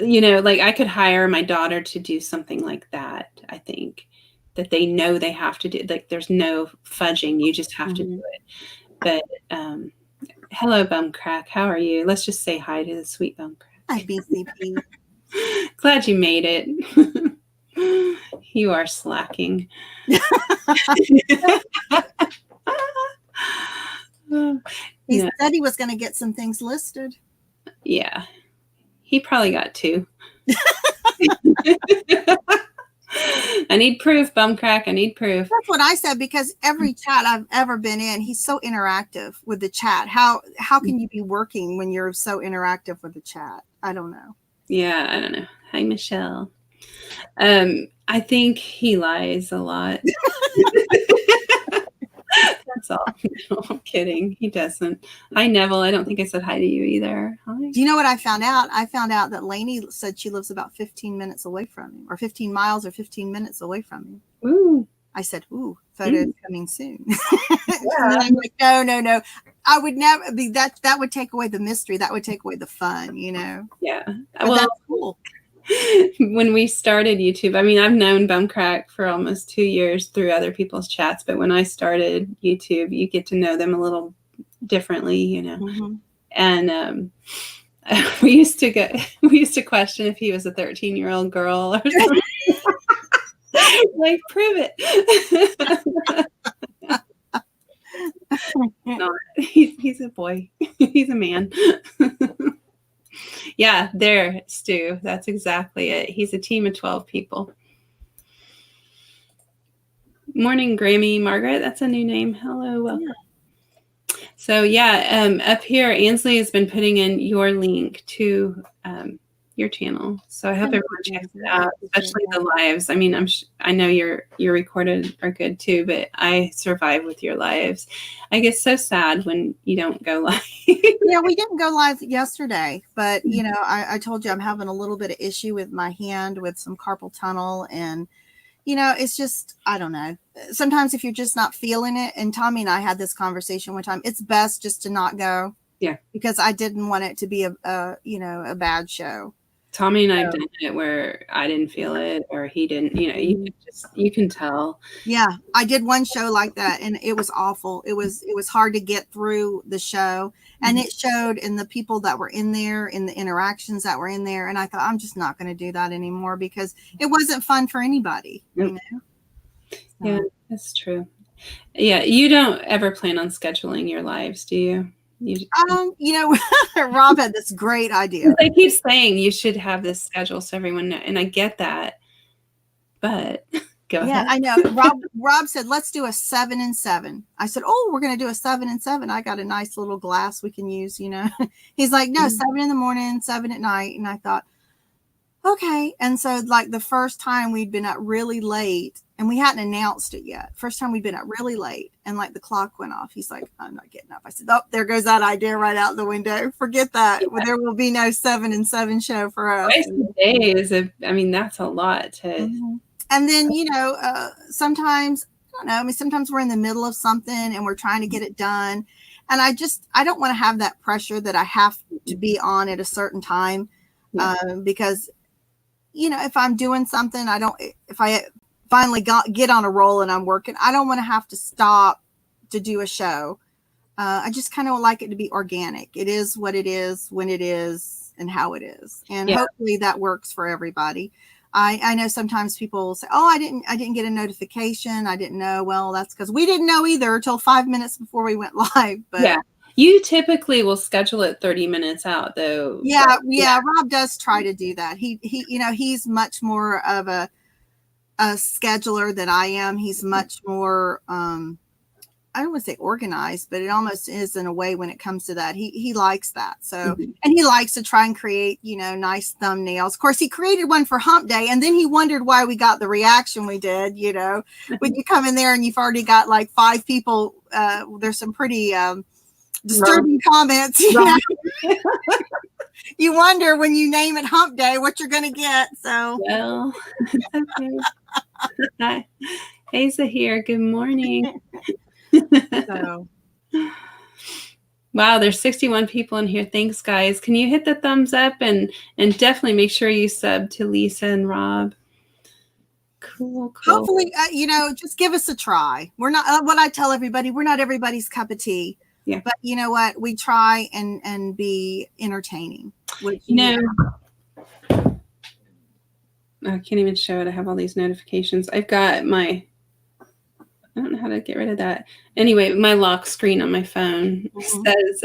Like I could hire my daughter to do something like that. I think that they know they have to do, like there's no fudging. You just have to do it. But hello, Bum Crack. How are you? Let's just say hi to the sweet Bum Crack. Hi, BCP. Glad you made it. You are slacking. He said he was going to get some things listed. Yeah. He probably got 2. I need proof, Bum Crack. I need proof. That's what I said, because every chat I've ever been in, he's so interactive with the chat. How can you be working when you're so interactive with the chat? I don't know. Yeah, I don't know. Hi, Michelle. I think he lies a lot. That's all. No, I'm kidding. He doesn't. Hi, Neville. I don't think I said hi to you either. Hi. Do you know what I found out? I found out that Lainey said she lives about 15 minutes away from me, or 15 miles or 15 minutes away from me. Ooh. I said, ooh, photos coming soon. Yeah. I'm like, no. I would never be that. That would take away the mystery. That would take away the fun, Yeah. But well, that's cool. When we started YouTube, I mean, I've known Bum Crack for almost 2 years through other people's chats, but when I started YouTube, you get to know them a little differently, And we used to question if he was a 13-year-old girl or something. Like, prove it. No, he's a boy. He's a man. Yeah, there, Stu. That's exactly it. He's a team of 12 people. Morning, Grammy Margaret. That's a new name. Hello, welcome. Yeah. So up here, Ansley has been putting in your link to your channel. So I hope everyone checks it out, especially the lives. I mean, I know your recorded are good too, but I survive with your lives. I get so sad when you don't go live. Yeah, we didn't go live yesterday, but I told you I'm having a little bit of issue with my hand with some carpal tunnel, and it's just, I don't know. Sometimes if you're just not feeling it, and Tommy and I had this conversation one time, it's best just to not go. Yeah. Because I didn't want it to be a bad show. Tommy and I've done it where I didn't feel it or he didn't, you can tell. Yeah. I did one show like that and it was awful. It was hard to get through the show, and it showed in the people that were in there, in the interactions that were in there. And I thought, I'm just not going to do that anymore because it wasn't fun for anybody. Nope. Yeah, that's true. Yeah. You don't ever plan on scheduling your lives, do you? Rob had this great idea. They keep saying you should have this schedule so everyone knows, and I get that, but go ahead. Yeah, I know. Rob said, let's do a 7 and 7. I said, oh, we're going to do a 7 and 7. I got a nice little glass we can use, He's like, no, 7 in the morning, 7 at night. And I thought, okay. And so like the first time we'd been up really late, and we hadn't announced it yet. First time we'd been up really late, and like the clock went off. He's like, I'm not getting up. I said, oh, there goes that idea right out the window. Forget that. Yeah. There will be no 7 and 7 show for us. Twice a day that's a lot to. Mm-hmm. And then, sometimes, I don't know, sometimes we're in the middle of something and we're trying to get it done. And I don't want to have that pressure that I have to be on at a certain time. Yeah. Because, if I'm doing something, if I finally get on a roll and I'm working, I don't want to have to stop to do a show. I just kind of like it to be organic. It is what it is, when it is, and how it is. And hopefully that works for everybody. I know sometimes people will say, oh, I didn't get a notification. I didn't know. Well, that's because we didn't know either until 5 minutes before we went live. But yeah. You typically will schedule it 30 minutes out, though. Yeah. Rob does try to do that. He's much more of a scheduler than I am. He's much more, I don't want to say organized, but it almost is in a way when it comes to that. He likes that. So, and he likes to try and create, nice thumbnails. Of course, he created one for Hump Day, and then he wondered why we got the reaction we did, when you come in there and you've already got like 5 people, there's some pretty, disturbing comments. You wonder when you name it Hump Day what you're going to get. So well, okay. Hi, Asa here. Good morning. So Wow, there's 61 people in here. Thanks, guys. Can you hit the thumbs up and definitely make sure you sub to Lisa and Rob. Cool. Hopefully, just give us a try. We're not what I tell everybody. We're not everybody's cup of tea. Yeah. But you know what? We try and be entertaining. Which, I can't even show it. I have all these notifications. I've got I don't know how to get rid of that. Anyway, my lock screen on my phone says,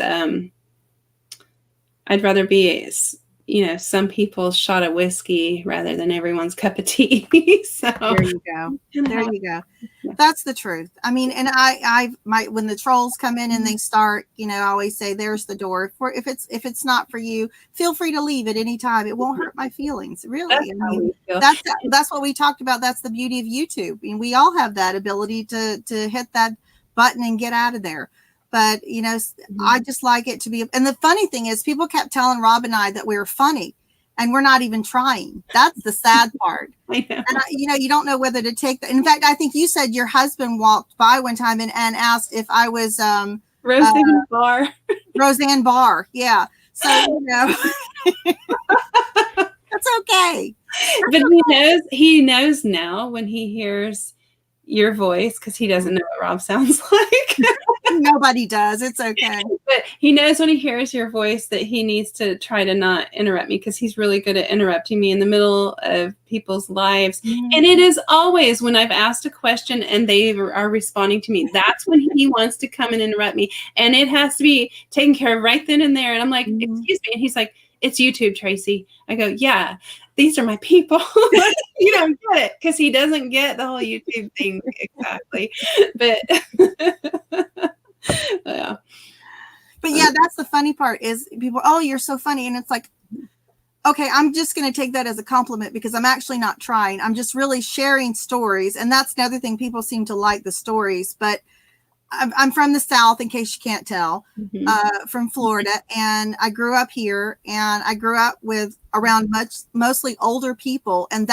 I'd rather be, some people's shot of whiskey rather than everyone's cup of tea. So there you go. There you go. Yeah. That's the truth. I mean, and when the trolls come in and they start, I always say, there's the door. If it's not for you, feel free to leave at any time. It won't hurt my feelings. Really. That's what we talked about. That's the beauty of YouTube. I mean, we all have that ability to hit that button and get out of there. But, I just like it to be. And the funny thing is, people kept telling Rob and I that we were funny, and we're not even trying. That's the sad part. I know. And, you don't know whether to take that. In fact, I think you said your husband walked by one time and asked if I was Roseanne Barr. Roseanne Barr. Yeah. So, that's okay. But he knows now when he hears your voice, because he doesn't know what Rob sounds like. Nobody does. It's okay. But he knows when he hears your voice that he needs to try to not interrupt me, because he's really good at interrupting me in the middle of people's lives. Mm-hmm. And it is always when I've asked a question and they are responding to me, that's when he wants to come and interrupt me. And it has to be taken care of right then and there. And I'm like, mm-hmm. Excuse me. And he's like, it's YouTube, Tracy. I go, yeah, these are my people. You don't get it, because he doesn't get the whole YouTube thing exactly. But yeah. But yeah, that's the funny part is people, oh, you're so funny. And it's like, okay, I'm just going to take that as a compliment, because I'm actually not trying. I'm just really sharing stories. And that's another thing. People seem to like the stories, but I'm from the South, in case you can't tell, mm-hmm. From Florida. And I grew up here, and I grew up around mostly older people. And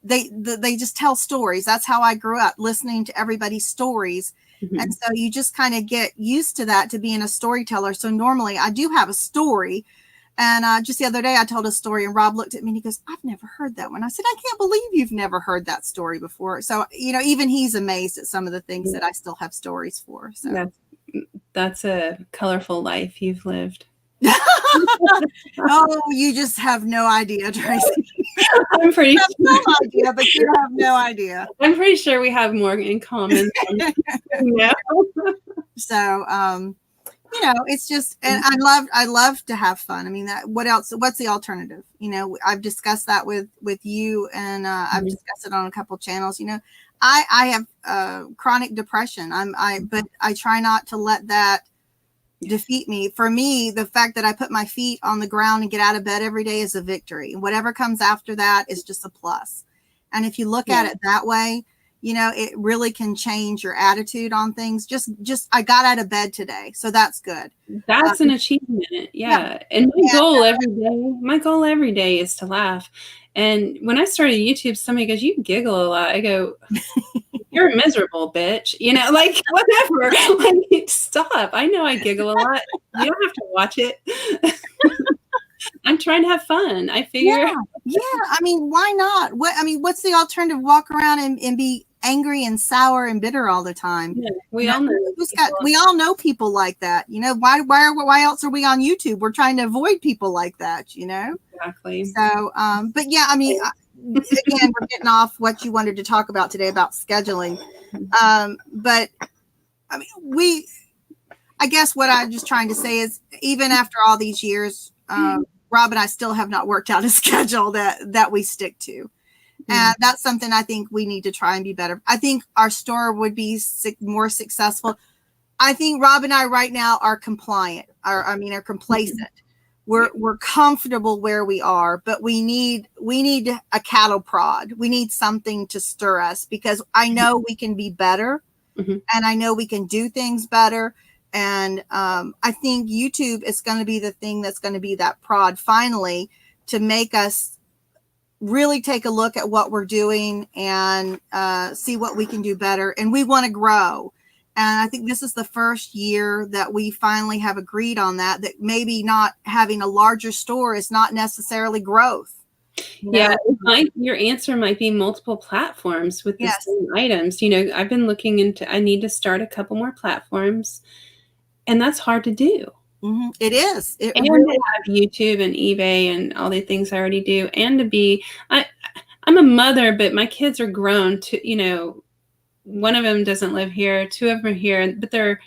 they just tell stories. That's how I grew up, listening to everybody's stories. Mm-hmm. And so you just kind of get used to that, to being a storyteller. So normally I do have a story. And just the other day I told a story, and Rob looked at me and he goes, I've never heard that one. I said, I can't believe you've never heard that story before. So, even he's amazed at some of the things that I still have stories for. So that's a colorful life you've lived. Oh, you just have no idea, Tracy. I'm pretty sure. No idea, but you have no idea. I'm pretty sure we have more in common. So, it's just, and I love to have fun. I mean, what else? What's the alternative? I've discussed that with you, and I've discussed it on a couple channels. I have chronic depression. But I try not to let that defeat me. For me, the fact that I put my feet on the ground and get out of bed every day is a victory. And whatever comes after that is just a plus. And if you look at it that way, it really can change your attitude on things. Just I got out of bed today, so that's good. That's an achievement. Yeah. And my goal every day is to laugh. And when I started YouTube, somebody goes, you giggle a lot. I go, you're a miserable bitch. Whatever. Stop. I know I giggle a lot. You don't have to watch it. I'm trying to have fun. I figure. Yeah. I mean, why not? What's the alternative? Walk around and be angry and sour and bitter all the time. Yeah, we all know. We all know people like that. Why else are we on YouTube? We're trying to avoid people like that. Exactly. So, but yeah, again, we're getting off what you wanted to talk about today about scheduling. But I guess what I'm just trying to say is, even after all these years, Rob and I still have not worked out a schedule that we stick to. And that's something I think we need to try and be better. I think our store would be more successful. I think Rob and I right now are compliant, are complacent. We're comfortable where we are, but we need a cattle prod. We need something to stir us, because I know we can be better, and I know we can do things better. And I think YouTube is going to be the thing that's going to be that prod finally, to make us really take a look at what we're doing and see what we can do better. And we want to grow. And I think this is the first year that we finally have agreed on that maybe not having a larger store is not necessarily growth. Yeah, your answer might be multiple platforms with the Yes. same items. You know, I've been looking into, I need to start a couple more platforms, and that's hard to do. Mm-hmm. It is. It and really to have YouTube and eBay and all the things I already do, and to be, I'm a mother, but my kids are grown to, you know, one of them doesn't live here, two of them are here, but they're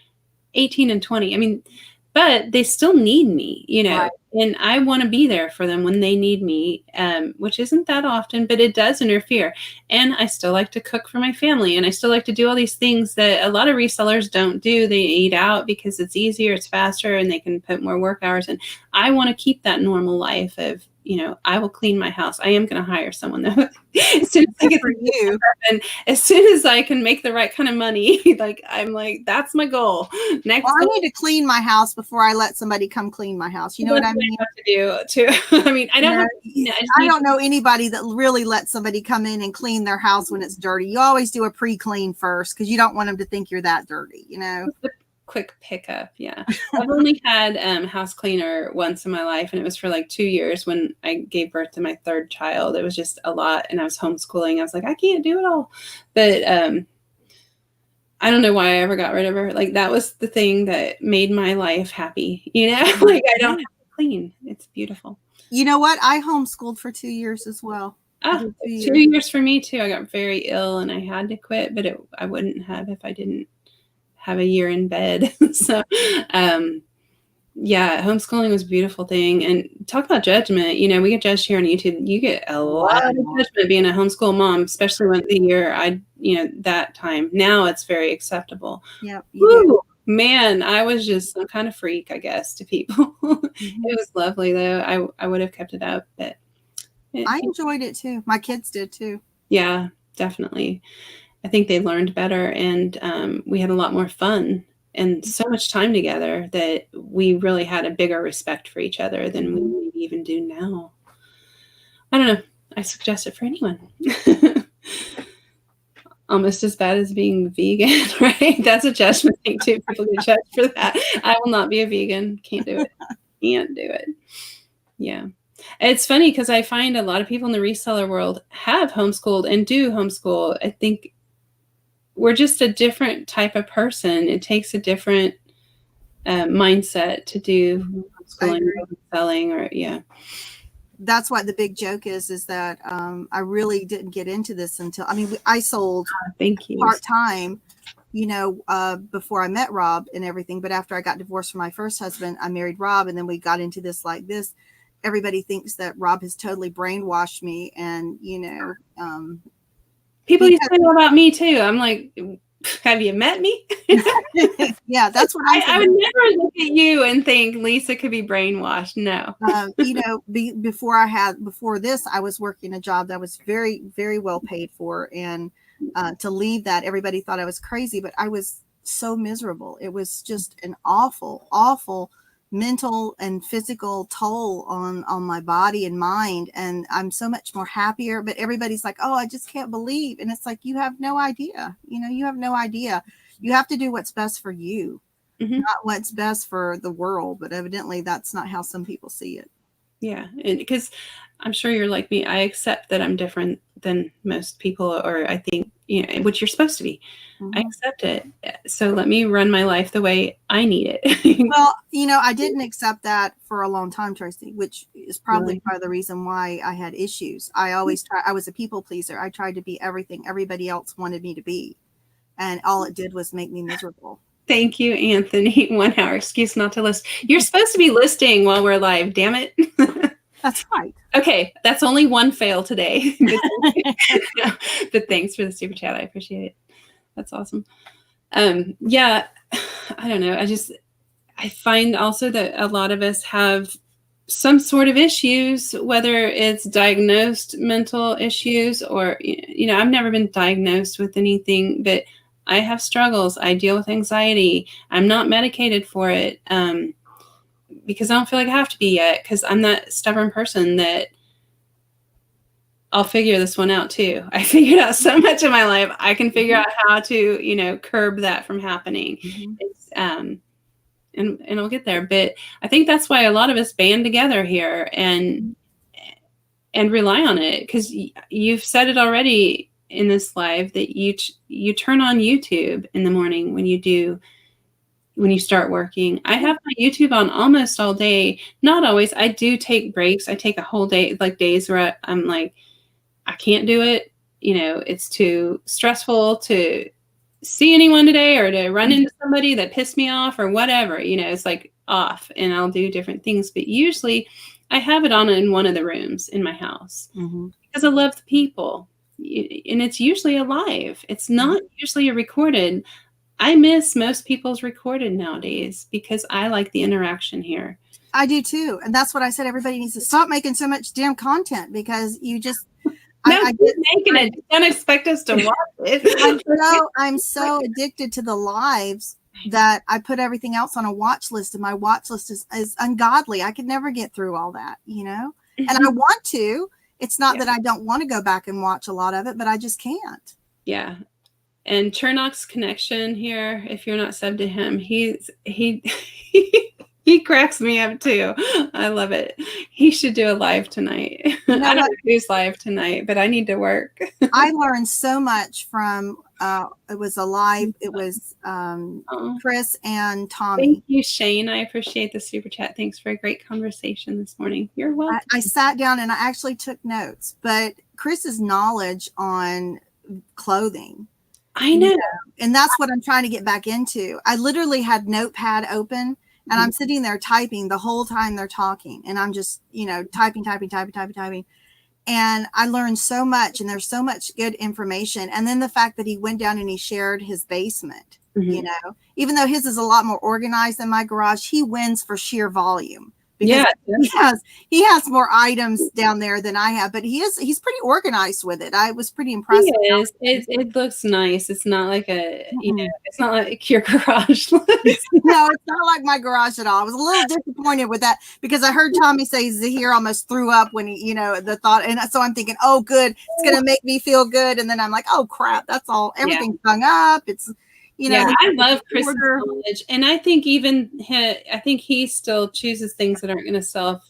18 and 20. I mean, but they still need me, you know, Right. and I want to be there for them when they need me, which isn't that often, but it does interfere. And I still like to cook for my family, and I still like to do all these things that a lot of resellers don't do. They eat out because it's easier, it's faster, and they can put more work hours. And I want to keep that normal life of, you know, I will clean my house. I am going to hire someone though. As soon as I get for you. and as soon as I can make the right kind of money, like I'm like, that's my goal. Next, Well, I need to clean my house before I let somebody come clean my house. You know what I mean? Have to do too. I mean, I don't. I don't know anybody that really lets somebody come in and clean their house when it's dirty. You always do a pre-clean first because you don't want them to think you're that dirty. You know. Quick pickup. Yeah. I've only had house cleaner once in my life, and it was for like 2 years when I gave birth to my third child. It was just a lot, and I was homeschooling. I was like, I can't do it all. But I don't know why I ever got rid of her. Like, that was the thing that made my life happy. You know, like I don't have to clean. It's beautiful. You know what? I homeschooled for 2 years as well. Oh, 2 years for me too. I got very ill and I had to quit, but I wouldn't have if I didn't have a year in bed. So, yeah, homeschooling was a beautiful thing. And talk about judgment. You know, we get judged here on YouTube. You get a lot of judgment being a homeschool mom, especially when the year that time. Now it's very acceptable. Yeah. Man, I was just some kind of freak, I guess, to people. It was lovely though. I would have kept it up, but I enjoyed it too. My kids did too. Yeah, definitely. I think they learned better, and we had a lot more fun and so much time together that we really had a bigger respect for each other than we even do now. I don't know. I suggest it for anyone. Almost as bad as being vegan, right? That's a judgment thing too. People get judged for that. I will not be a vegan. Can't do it. Can't do it. Yeah. It's funny because I find a lot of people in the reseller world have homeschooled and do homeschool. I think we're just a different type of person. It takes a different mindset to do homeschooling or selling, or That's what the big joke is that I really didn't get into this until, I sold part-time, you know, before I met Rob and everything. But after I got divorced from my first husband, I married Rob, and then we got into this like this. Everybody thinks that Rob has totally brainwashed me, and you know, people used to say that about me too. I'm like, have you met me? Yeah, that's what I would never look at you and think Lisa could be brainwashed. No. You know, before this, I was working a job that was very, very well paid for, and to leave that, everybody thought I was crazy, but I was so miserable. It was just an awful, awful mental and physical toll on my body and mind, and I'm so much more happier. But everybody's like, oh, I just can't believe. And it's like, you have no idea. You know, you have no idea. You have to do what's best for you, not what's best for the world. But evidently that's not how some people see it. Yeah, and because I'm sure you're like me, I accept that I'm different than most people, or I think, you know, what you're supposed to be. I accept it. So let me run my life the way I need it. Well, you know, I didn't accept that for a long time, Tracy, which is probably part of the reason why I had issues. I was a people pleaser. I tried to be everything everybody else wanted me to be. And all it did was make me miserable. Thank you, Anthony. 1 hour excuse not to list. You're supposed to be listing while we're live. Damn it. That's right. Okay. That's only one fail today. But thanks for the super chat. I appreciate it. That's awesome. Yeah, I don't know. I find also that a lot of us have some sort of issues, whether it's diagnosed mental issues or, you know, I've never been diagnosed with anything, but I have struggles. I deal with anxiety. I'm not medicated for it because I don't feel like I have to be yet, because I'm that stubborn person that I'll figure this one out too. I figured out so much in my life. I can figure out how to, curb that from happening. It's, and I'll get there. But I think that's why a lot of us band together here and rely on it, because you've said it already in this live that you turn on YouTube in the morning when you start working. I have my YouTube on almost all day. Not always. I do take breaks. I take a whole day, like days where I'm like, I can't do it. It's too stressful to see anyone today or to run into somebody that pissed me off or whatever. It's like off, and I'll do different things. But usually I have it on in one of the rooms in my house because I love the people. And it's usually a live. It's not usually a recorded. I miss most people's recorded nowadays because I like the interaction here. I do too. And that's what I said. Everybody needs to stop making so much damn content, because you just... making it. Don't expect us to watch it. I'm so addicted to the lives that I put everything else on a watch list, and my watch list is ungodly. I could never get through all that, and I want to. It's not that I don't want to go back and watch a lot of it, but I just can't. Yeah. And Chernok's connection here, if you're not subbed to him, he cracks me up too. I love it. He should do a live tonight. I don't know who's live tonight, but I need to work. I learned so much from it was a live. It was Chris and Tommy. Thank you, Shane. I appreciate the super chat. Thanks for a great conversation this morning. You're welcome. I sat down and I actually took notes, but Chris's knowledge on clothing, I know. And that's what I'm trying to get back into. I literally had Notepad open, and I'm sitting there typing the whole time they're talking, and I'm just, typing. And I learned so much, and there's so much good information. And then the fact that he went down and he shared his basement, even though his is a lot more organized than my garage, he wins for sheer volume. Because he has more items down there than I have, but he's pretty organized with it. I was pretty impressed. It looks nice. It's not like it's not like your garage. No, it's not like my garage at all. I was a little disappointed with that, because I heard Tommy say Zahir almost threw up when he, the thought, and so I'm thinking, oh, good, it's gonna make me feel good, and then I'm like, oh crap, that's all. Everything's hung up. It's I love Chris's knowledge, and I think he still chooses things that aren't going to sell,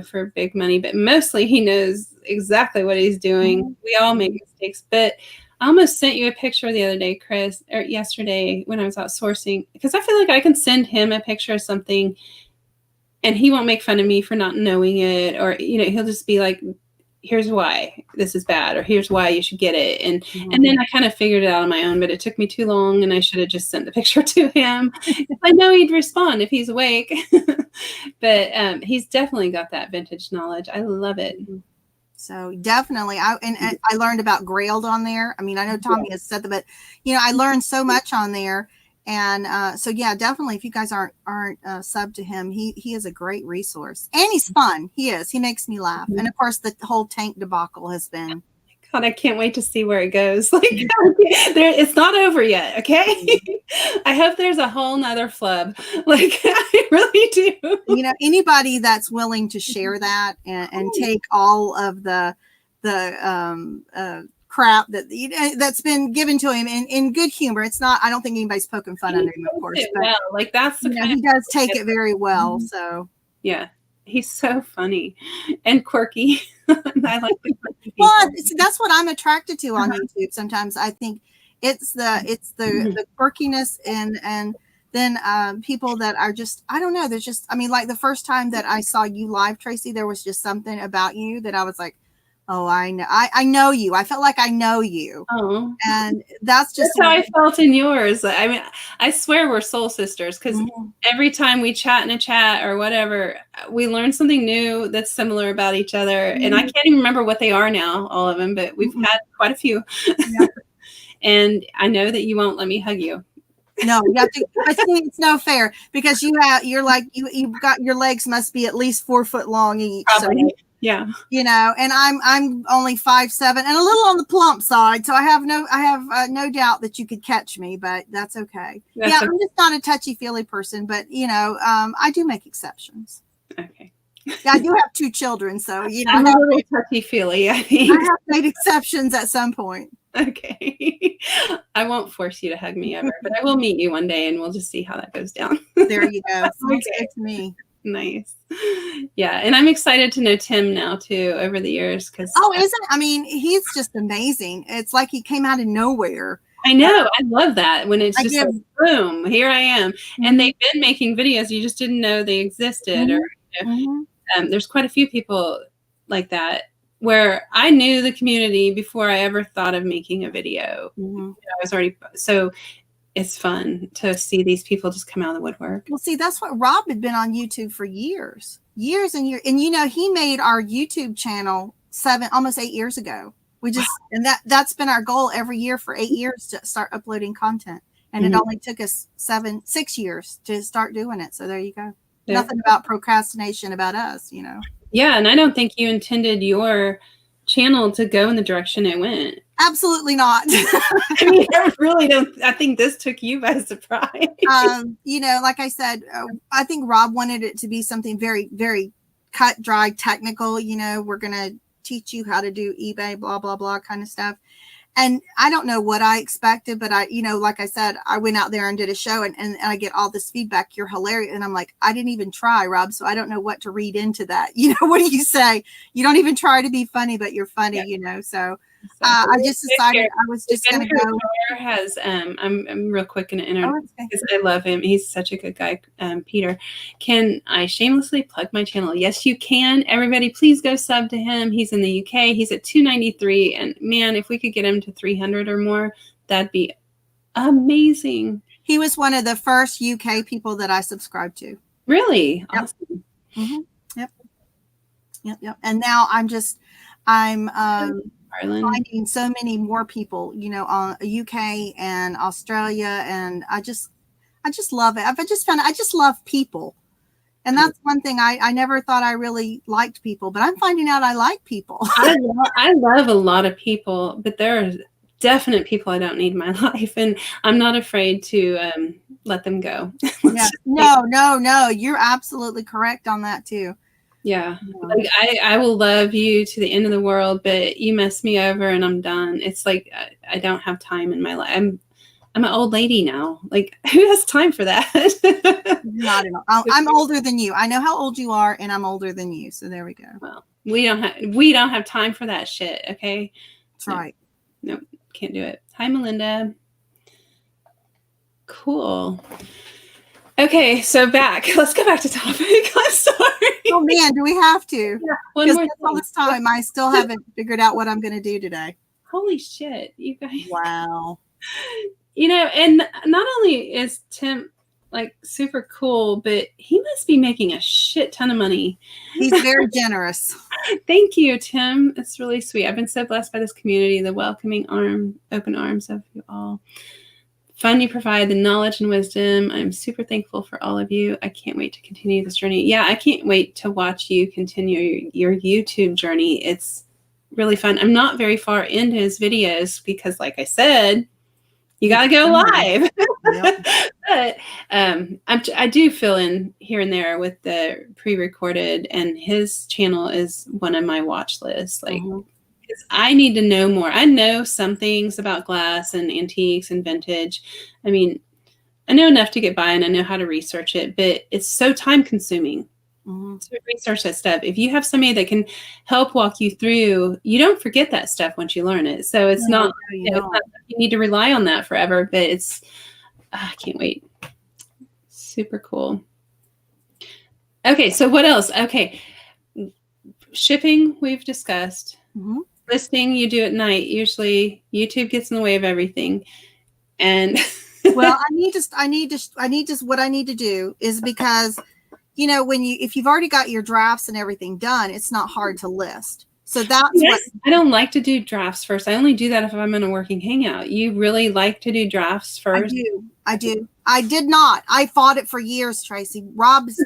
for big money. But mostly, he knows exactly what he's doing. We all make mistakes, but I almost sent you a picture the other day, Chris, or yesterday when I was out sourcing, because I feel like I can send him a picture of something, and he won't make fun of me for not knowing it, or he'll just be like, here's why this is bad, or here's why you should get it. And then I kind of figured it out on my own, but it took me too long, and I should have just sent the picture to him. I know he'd respond if he's awake. But he's definitely got that vintage knowledge. I love it. So definitely, I learned about Grailed on there. I mean, I know Tommy has said that, but I learned so much on there. And so yeah, definitely, if you guys aren't subbed to him, he is a great resource, and he's fun. He makes me laugh. And of course, the whole tank debacle has been, God, I can't wait to see where it goes. Like, it's not over yet. Okay. I hope there's a whole nother flub. Like, I really do. Anybody that's willing to share that and take all of the crap that's been given to him in good humor. It's not, I don't think anybody's poking fun at him, of course, but that's the he does take it very well. So yeah, he's so funny and quirky. I like the quirky people. Well, that's what I'm attracted to on YouTube. Sometimes I think it's the quirkiness, and then people that are just, I don't know, there's just, I mean, like the first time that I saw you live, Tracy, there was just something about you that I was like, oh, I know you. I felt like I know you. Oh, and that's how I felt in yours. I mean, I swear we're soul sisters, because every time we chat in a chat or whatever, we learn something new that's similar about each other. And I can't even remember what they are now, all of them, but we've had quite a few. Yeah. And I know that you won't let me hug you. No, you have to. I think it's no fair, because you've got, your legs must be at least 4 foot long each. Probably. So. Yeah. And I'm only 5'7" and a little on the plump side. So I have no doubt that you could catch me, but that's okay. I'm just not a touchy feely person, but I do make exceptions. Okay. Yeah, I do have 2 children, so I'm a little touchy-feely, I think. I have made exceptions at some point. Okay. I won't force you to hug me ever, but I will meet you one day and we'll just see how that goes down. There you go. Sounds Okay. good to me. Nice. Yeah. And I'm excited to know Tim now too over the years because He's just amazing. It's like he came out of nowhere. I know. I love that when it's just like, boom, here I am. Mm-hmm. And they've been making videos. You just didn't know they existed. Mm-hmm. Or there's quite a few people like that where I knew the community before I ever thought of making a video. Mm-hmm. I was already, so it's fun to see these people just come out of the woodwork. Well, see, that's what Rob had been on YouTube for years and years. And, he made our YouTube channel almost 8 years ago. And that's been our goal every year for 8 years to start uploading content. And it only took us 6 years to start doing it. So there you go. Yeah. Nothing about procrastination about us, Yeah. And I don't think you intended your channel to go in the direction it went. Absolutely not. I really don't. I think this took you by surprise. Like I said, I think Rob wanted it to be something very, very cut, dry, technical. We're going to teach you how to do eBay, blah, blah, blah kind of stuff. And I don't know what I expected, but like I said, I went out there and did a show and I get all this feedback. You're hilarious. And I'm like, I didn't even try, Rob. So I don't know what to read into that. What do you say? You don't even try to be funny, but you're funny, So I just decided I was just going to go. Has, I'm real quick going to interrupt because I love him. He's such a good guy. Peter, can I shamelessly plug my channel? Yes, you can. Everybody, please go sub to him. He's in the UK. He's at 293. And man, if we could get him to 300 or more, that'd be amazing. He was one of the first UK people that I subscribed to. Really? Yep. Awesome. Mm-hmm. Yep. And now I'm finding so many more people, on UK and Australia. And I just love it. I just love people. And that's one thing I never thought I really liked people, but I'm finding out I like people. I love a lot of people, but there are definite people I don't need in my life. And I'm not afraid to let them go. Yeah. No. You're absolutely correct on that too. Yeah. Like I will love you to the end of the world, but you mess me over and I'm done. It's like, I don't have time in my life. I'm an old lady now. Like, who has time for that? Not at all. I'm older than you. I know how old you are and I'm older than you. So there we go. Well, we don't have time for that shit. Okay. That's right. Nope. Can't do it. Hi, Melinda. Cool. Okay, so let's go back to topic. I'm sorry. Oh man, do we have to? Yeah, one more all this time, I still haven't figured out what I'm going to do today. Holy shit, you guys! Wow. And not only is Tim like super cool, but he must be making a shit ton of money. He's very generous. Thank you, Tim. It's really sweet. I've been so blessed by this community, the welcoming open arms of you all. Fun you provide, the knowledge and wisdom. I'm super thankful for all of you. I can't wait to continue this journey. Yeah, I can't wait to watch you continue your YouTube journey. It's really fun. I'm not very far into his videos because, like I said, you got to go live. Yep. But I do fill in here and there with the pre-recorded, and his channel is one of my watch lists. Like, I need to know more. I know some things about glass and antiques and vintage. I mean, I know enough to get by and I know how to research it, but it's so time consuming to research that stuff. If you have somebody that can help walk you through, you don't forget that stuff once you learn it. So it's not, you need to rely on that forever, but I can't wait. Super cool. Okay. So what else? Okay. Shipping, we've discussed. Listing you do at night. Usually YouTube gets in the way of everything. And well, what I need to do is because, if you've already got your drafts and everything done, it's not hard to list. So that's I don't like to do drafts first. I only do that if I'm in a working hangout. You really like to do drafts first? I do. I did not. I fought it for years, Traci. Sometimes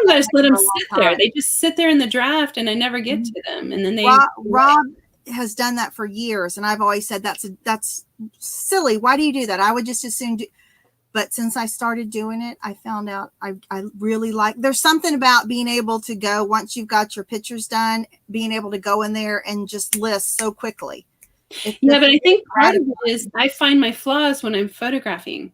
I just let them sit there. They just sit there in the draft and I never get to them. And then Rob has done that for years. And I've always said that's silly. Why do you do that? I would just as soon do. But since I started doing it, I found out I really like, there's something about being able to go, once you've got your pictures done, being able to go in there and just list so quickly. Yeah, but I think part of it is I find my flaws when I'm photographing,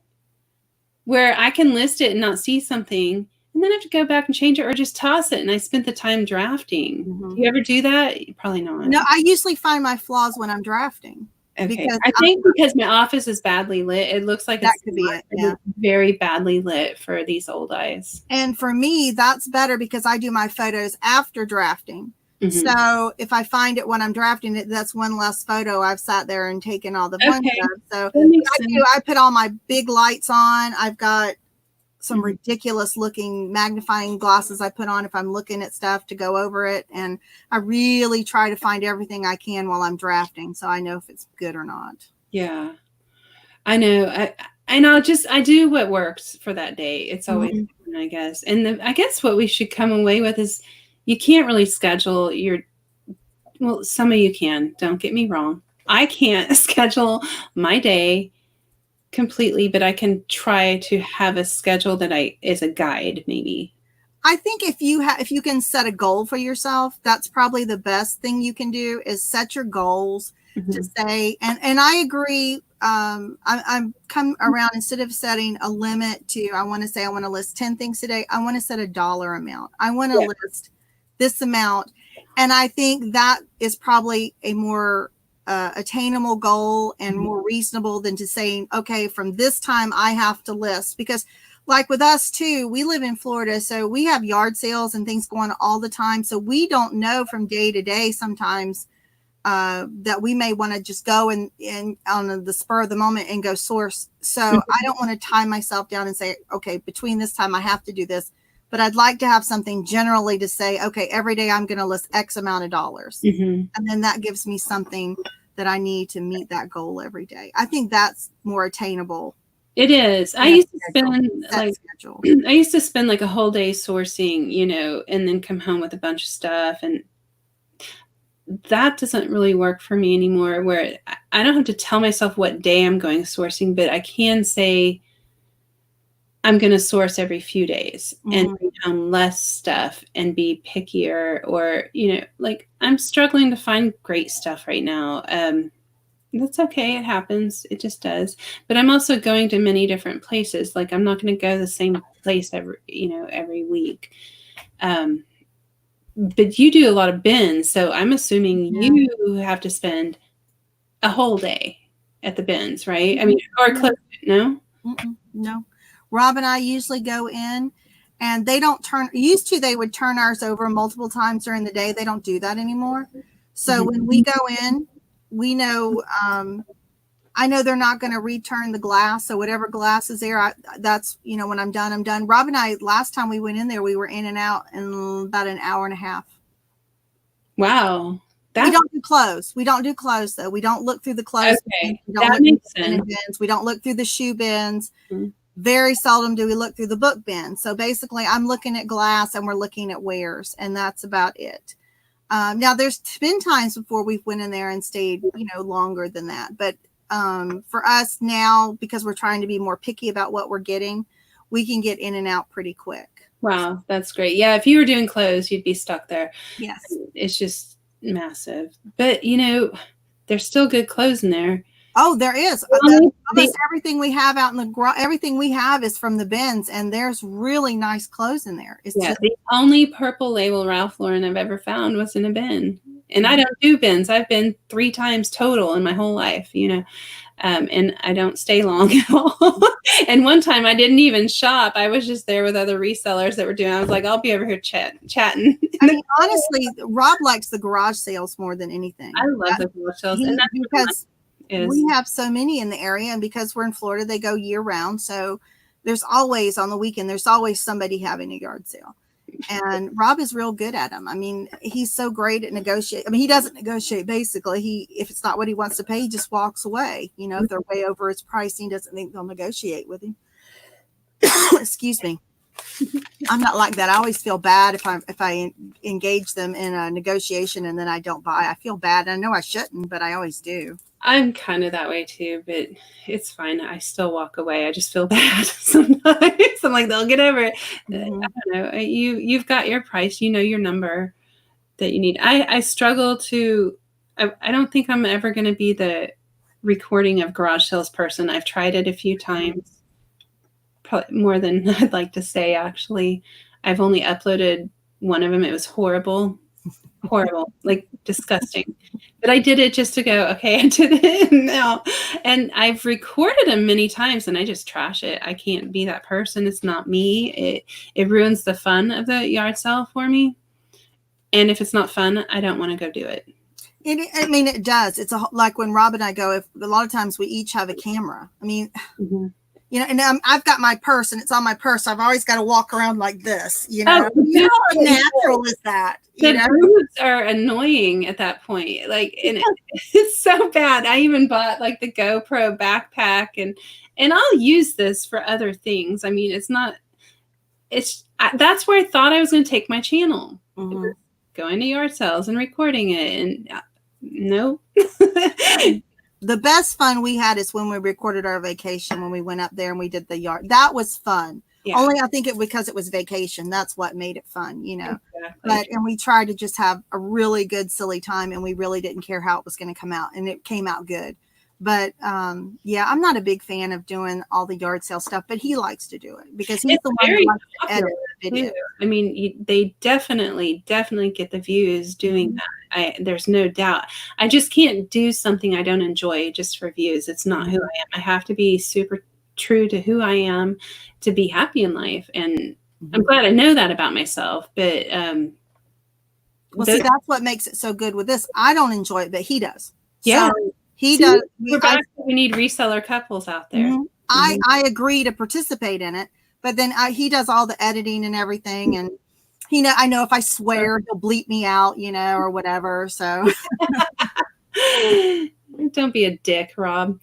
where I can list it and not see something, and then I have to go back and change it or just toss it. And I spent the time drafting. Do you ever do that? Probably not. No, I usually find my flaws when I'm drafting. Okay. I think because my office is badly lit, it looks like that could be it. Yeah. Very badly lit for these old eyes. And for me, that's better because I do my photos after drafting. So if I find it when I'm drafting it, that's one less photo I've sat there and taken all the fun stuff. So I put all my big lights on. I've got some ridiculous looking magnifying glasses I put on if I'm looking at stuff to go over it. And I really try to find everything I can while I'm drafting, so I know if it's good or not. Yeah, I know. I do what works for that day. It's always, I guess. And I guess what we should come away with is you can't really schedule well, some of you can, don't get me wrong. I can't schedule my day completely, but I can try to have a schedule that is a guide, maybe. I think if you can set a goal for yourself, that's probably the best thing you can do is set your goals to say, and I agree. I'm come around, instead of setting a limit to, I want to list 10 things today. I want to set a dollar amount. I want to list this amount. And I think that is probably a more attainable goal and more reasonable than to saying, okay, from this time I have to list. Because like with us too, we live in Florida, so we have yard sales and things going on all the time. So we don't know from day to day sometimes that we may want to just go and on the spur of the moment and go source. So I don't want to tie myself down and say, okay, between this time I have to do this. But I'd like to have something generally to say, okay, every day I'm going to list X amount of dollars. And then that gives me something that I need to meet that goal every day. I think that's more attainable. It is. I used to spend like a whole day sourcing, and then come home with a bunch of stuff. And that doesn't really work for me anymore, where I don't have to tell myself what day I'm going sourcing, but I can say, I'm going to source every few days and bring home less stuff and be pickier, or, like I'm struggling to find great stuff right now. That's okay. It happens. It just does. But I'm also going to many different places. Like I'm not going to go to the same place every week. But you do a lot of bins. So I'm assuming you have to spend a whole day at the bins, right? I mean, or close, no? No. Rob and I usually go in, and they don't they would turn ours over multiple times during the day. They don't do that anymore. So when we go in, we know, I know they're not going to return the glass. So whatever glass is there, that's, when I'm done, I'm done. Rob and I, last time we went in there, we were in and out in about an hour and a half. Wow. We don't do clothes. We don't do clothes, though. We don't look through the clothes. Okay. That makes sense. Bins. We don't look through the shoe bins. Very seldom do we look through the book bin. So basically I'm looking at glass and we're looking at wares, and that's about it. Now there's been times before we've went in there and stayed, longer than that. But for us now, because we're trying to be more picky about what we're getting, we can get in and out pretty quick. Wow. That's great. Yeah. If you were doing clothes, you'd be stuck there. Yes. It's just massive, but there's still good clothes in there. Oh, there is. Almost everything we have out in the garage, everything we have is from the bins, and there's really nice clothes in there. The only purple label Ralph Lauren I've ever found was in a bin. And I don't do bins. I've been 3 times total in my whole life, and I don't stay long at all. And one time I didn't even shop. I was just there with other resellers that were doing. I was like, I'll be over here chatting. I mean, honestly, Rob likes the garage sales more than anything. I love the garage sales. And that's because we have so many in the area, and because we're in Florida, they go year round. So there's always, on the weekend, there's always somebody having a yard sale. And Rob is real good at them. I mean, he's so great at negotiate. I mean, he doesn't negotiate. Basically, if it's not what he wants to pay, he just walks away. If they're way over his pricing, doesn't think they'll negotiate with him. Excuse me. I'm not like that. I always feel bad if I engage them in a negotiation and then I don't buy. I feel bad. I know I shouldn't, but I always do. I'm kind of that way too, but it's fine. I still walk away. I just feel bad sometimes. I'm like, they'll get over it. I don't know. You've got your price. You know your number that you need. I struggle to. I don't think I'm ever going to be the recording of garage sales person. I've tried it a few times, probably more than I'd like to say. Actually, I've only uploaded one of them. It was horrible, like disgusting. But I did it just to go, okay, I did it now. And I've recorded them many times and I just trash it. I can't be that person. It's not me. It ruins the fun of the yard sale for me. And if it's not fun, I don't want to go do it. I mean, it does. It's like when Rob and I go, if a lot of times we each have a camera. I mean, you know, and I've got my purse and it's on my purse. I've always got to walk around like this, you know. How natural is that? The boots are annoying at that point. Like, and it's so bad. I even bought like the GoPro backpack and I'll use this for other things. I mean, that's where I thought I was going to take my channel. Going to yard sales and recording it. And no. The best fun we had is when we recorded our vacation, when we went up there and we did the yard. That was fun. Yeah. Only I think because it was vacation. That's what made it fun, you know. Exactly. And we tried to just have a really good, silly time, and we really didn't care how it was going to come out, and it came out good. But yeah, I'm not a big fan of doing all the yard sale stuff, but he likes to do it because he's the one who likes to edit the video. I mean, they definitely get the views doing that. There's no doubt. I just can't do something I don't enjoy just for views. It's not who I am. I have to be super true to who I am to be happy in life. And I'm glad I know that about myself. But well, see, that's what makes it so good with this. I don't enjoy it, but he does. Yeah. So he does. We need reseller couples out there. I agree to participate in it, but then he does all the editing and everything, and I know if I swear he'll bleep me out, you know, or whatever. So don't be a dick, Rob.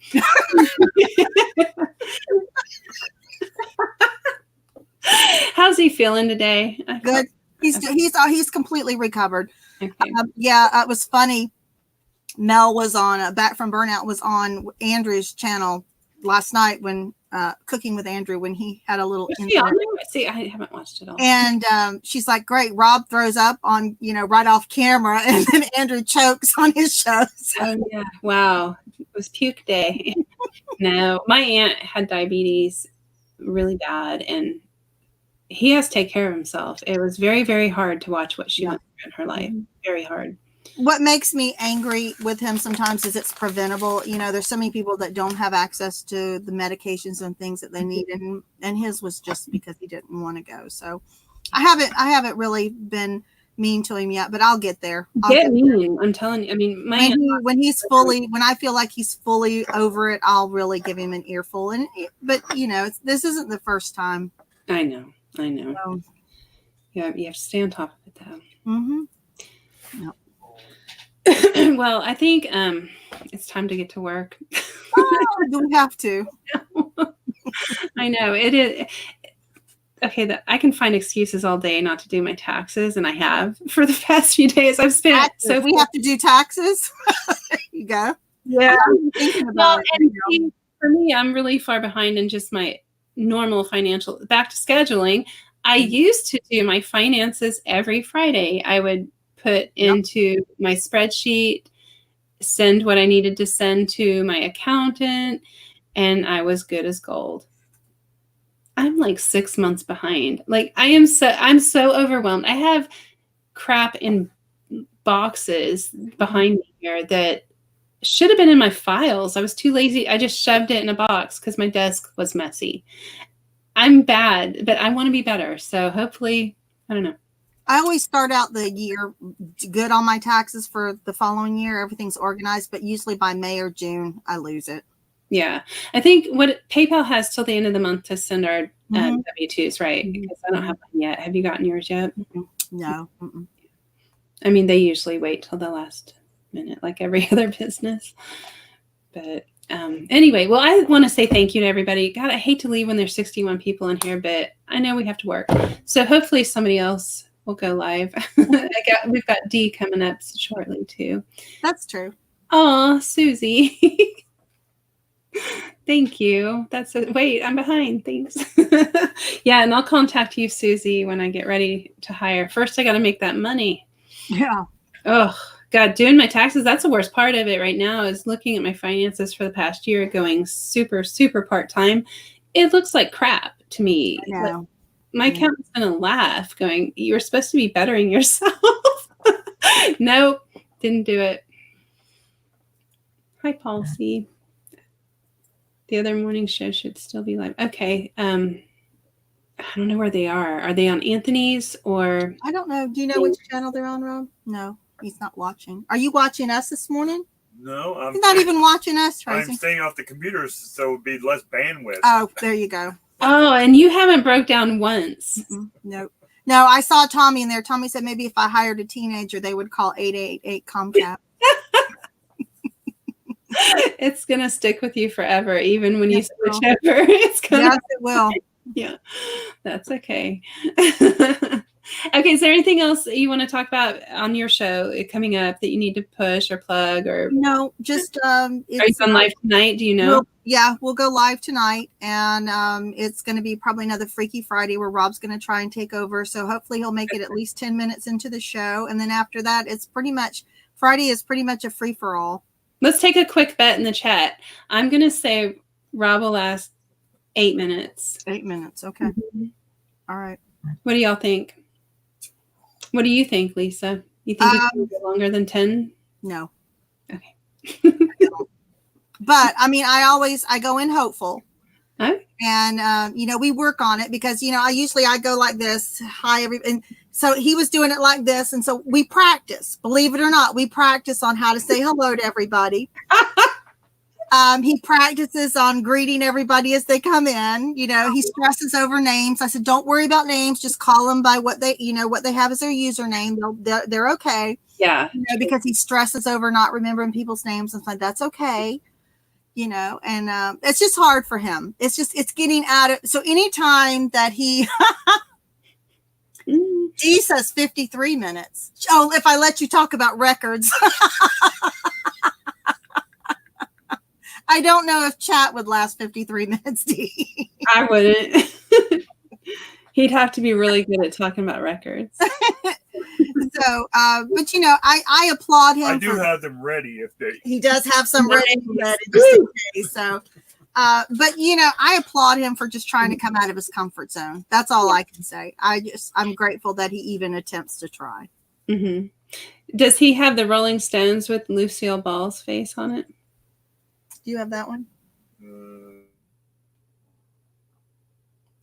How's he feeling today? Good. He's completely recovered. Okay. Yeah, it was funny. Mel was on Back from Burnout was on Andrew's channel last night when Cooking with Andrew, when he had a little see, I haven't watched it all. And she's like, great, Rob throws up on, you know, right off camera, and then Andrew chokes on his show. So. Oh, yeah. Wow. It was puke day. No, my aunt had diabetes really bad, and he has to take care of himself. It was very, very hard to watch what she went through in her life. Very hard. What makes me angry with him sometimes is it's preventable. You know, there's so many people that don't have access to the medications and things that they need. And his was just because he didn't want to go. So I haven't really been mean to him yet, but I'll get there. I'm telling you. I mean, when I feel like he's fully over it, I'll really give him an earful. But you know, this isn't the first time. I know. So, yeah, you have to stay on top of it though. Yep. Well, I think it's time to get to work. Do we have to? I know it is. Okay, I can find excuses all day not to do my taxes, and I have for the past few days. I've spent taxes. So we have to do taxes. There you go. Yeah. For me, I'm really far behind in just my normal financial. Back to scheduling. I used to do my finances every Friday. I would put into my spreadsheet, send what I needed to send to my accountant, and I was good as gold. I'm like 6 months behind. Like I'm so overwhelmed. I have crap in boxes behind me here that should have been in my files. I was too lazy. I just shoved it in a box because my desk was messy. I'm bad, but I want to be better. So hopefully, I don't know. I always start out the year good on my taxes for the following year. Everything's organized, but usually by May or June, I lose it. Yeah. I think PayPal has till the end of the month to send our W-2s, right? Because I don't have one yet. Have you gotten yours yet? No. I mean, they usually wait till the last minute, like every other business. But anyway, well, I want to say thank you to everybody. God, I hate to leave when there's 61 people in here, but I know we have to work. So hopefully somebody else will go live. We've got Dee coming up shortly too. That's true. Oh, Susie. Thank you. Wait, I'm behind. Thanks. Yeah, and I'll contact you, Susie, when I get ready to hire. First, I got to make that money. Yeah. Oh, God, doing my taxes, that's the worst part of it right now is looking at my finances for the past year going super, super part-time. It looks like crap to me. I know. Like, my accountant's going to laugh going, you were supposed to be bettering yourself. Nope, didn't do it. Hi, Policy. The other morning show should still be live. Okay. I don't know where they are. Are they on Anthony's or? I don't know. Do you know which channel they're on, Rob? No, he's not watching. Are you watching us this morning? No, He's not even watching us, Tracy. I'm staying off the computer so it would be less bandwidth. Oh, there you go. Oh, and you haven't broke down once. No. No, I saw Tommy in there. Tommy said maybe if I hired a teenager, they would call 888 Comcast. It's going to stick with you forever, even when you switch over. It's gonna, Yes, it will. Yeah, that's okay. Okay, is there anything else you want to talk about on your show coming up that you need to push or plug or? No, just are you on live tonight? Do you know? We'll go live tonight, and it's going to be probably another Freaky Friday where Rob's going to try and take over. So hopefully he'll make it at least 10 minutes into the show, and then after that, it's pretty much Friday is pretty much a free for all. Let's take a quick bet in the chat. I'm going to say Rob will last 8 minutes. 8 minutes, okay. Mm-hmm. All right. What do y'all think? What do you think, Lisa? You think it can go longer than 10? No. Okay. But I mean, I go in hopeful. Huh? And we work on it because I go like this, and so he was doing it like this, and so we practice. Believe it or not, we practice on how to say hello to everybody. He practices on greeting everybody as they come in. He stresses over names. I said, don't worry about names. Just call them by what they have as their username. They're okay. Yeah. Because he stresses over not remembering people's names. And that's okay. And it's just hard for him. It's getting out of, so anytime that he says 53 minutes. Oh, if I let you talk about records. I don't know if chat would last 53 minutes, D. I wouldn't. He'd have to be really good at talking about records. So, but I applaud him. I do have them ready if they. He does have some ready just in case. So, but I applaud him for just trying to come out of his comfort zone. That's all I can say. I'm grateful that he even attempts to try. Mm-hmm. Does he have the Rolling Stones with Lucille Ball's face on it? Do you have that one?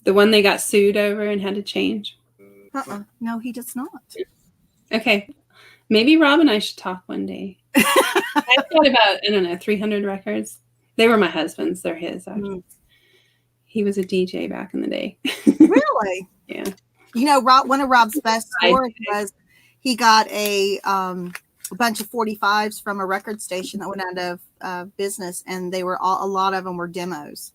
The one they got sued over and had to change? No, he does not. Okay. Maybe Rob and I should talk one day. I've got about, 300 records. They were my husband's. They're his, actually. He was a DJ back in the day. Really? Yeah. One of Rob's best stories was he got a bunch of 45s from a record station that went out of business, and a lot of them were demos.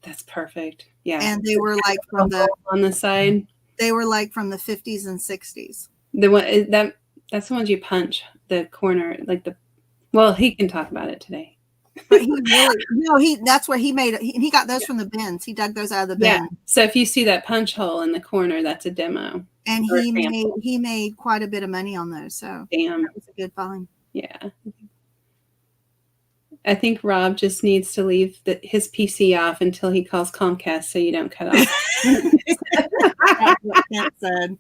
That's perfect. Yeah. And they were like from on the side. They were like from the 50s and 60s. The one that's the ones you punch the corner, he can talk about it today. But that's where he made it. He got those from the bins. He dug those out of the bin. Yeah. So if you see that punch hole in the corner, that's a demo. And he made quite a bit of money on those. So damn, that was a good find. Yeah. I think Rob just needs to leave his PC off until he calls Comcast so you don't cut off. That's what Kent said.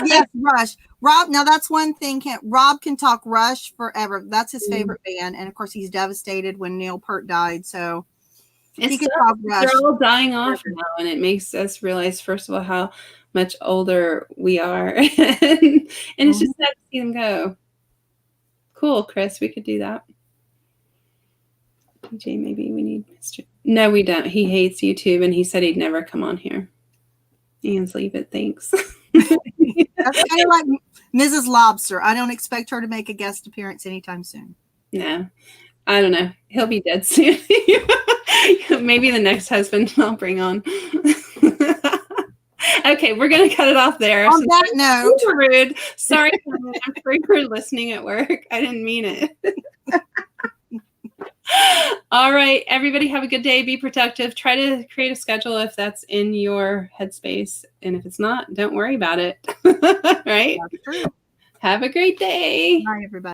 Yes, Rush. Rob, now that's one thing. Rob can talk Rush forever. That's his favorite band. And of course, he's devastated when Neil Peart died. So he can talk Rush. They're all dying off now, and it makes us realize, first of all, how much older we are. and it's just sad to see them go. Cool, Chris. We could do that. PJ, maybe we need Mr. No, we don't. He hates YouTube, and he said he'd never come on here. Ian's leave it. Thanks. That's kind of like Mrs. Lobster. I don't expect her to make a guest appearance anytime soon. No, I don't know. He'll be dead soon. Maybe the next husband I'll bring on. Okay, we're gonna cut it off there. On that note, Super rude. Sorry, I'm sure you're listening at work. I didn't mean it. All right, everybody, have a good day. Be productive. Try to create a schedule if that's in your headspace, and if it's not, don't worry about it. Right? that's true. Have a great day. Bye, everybody.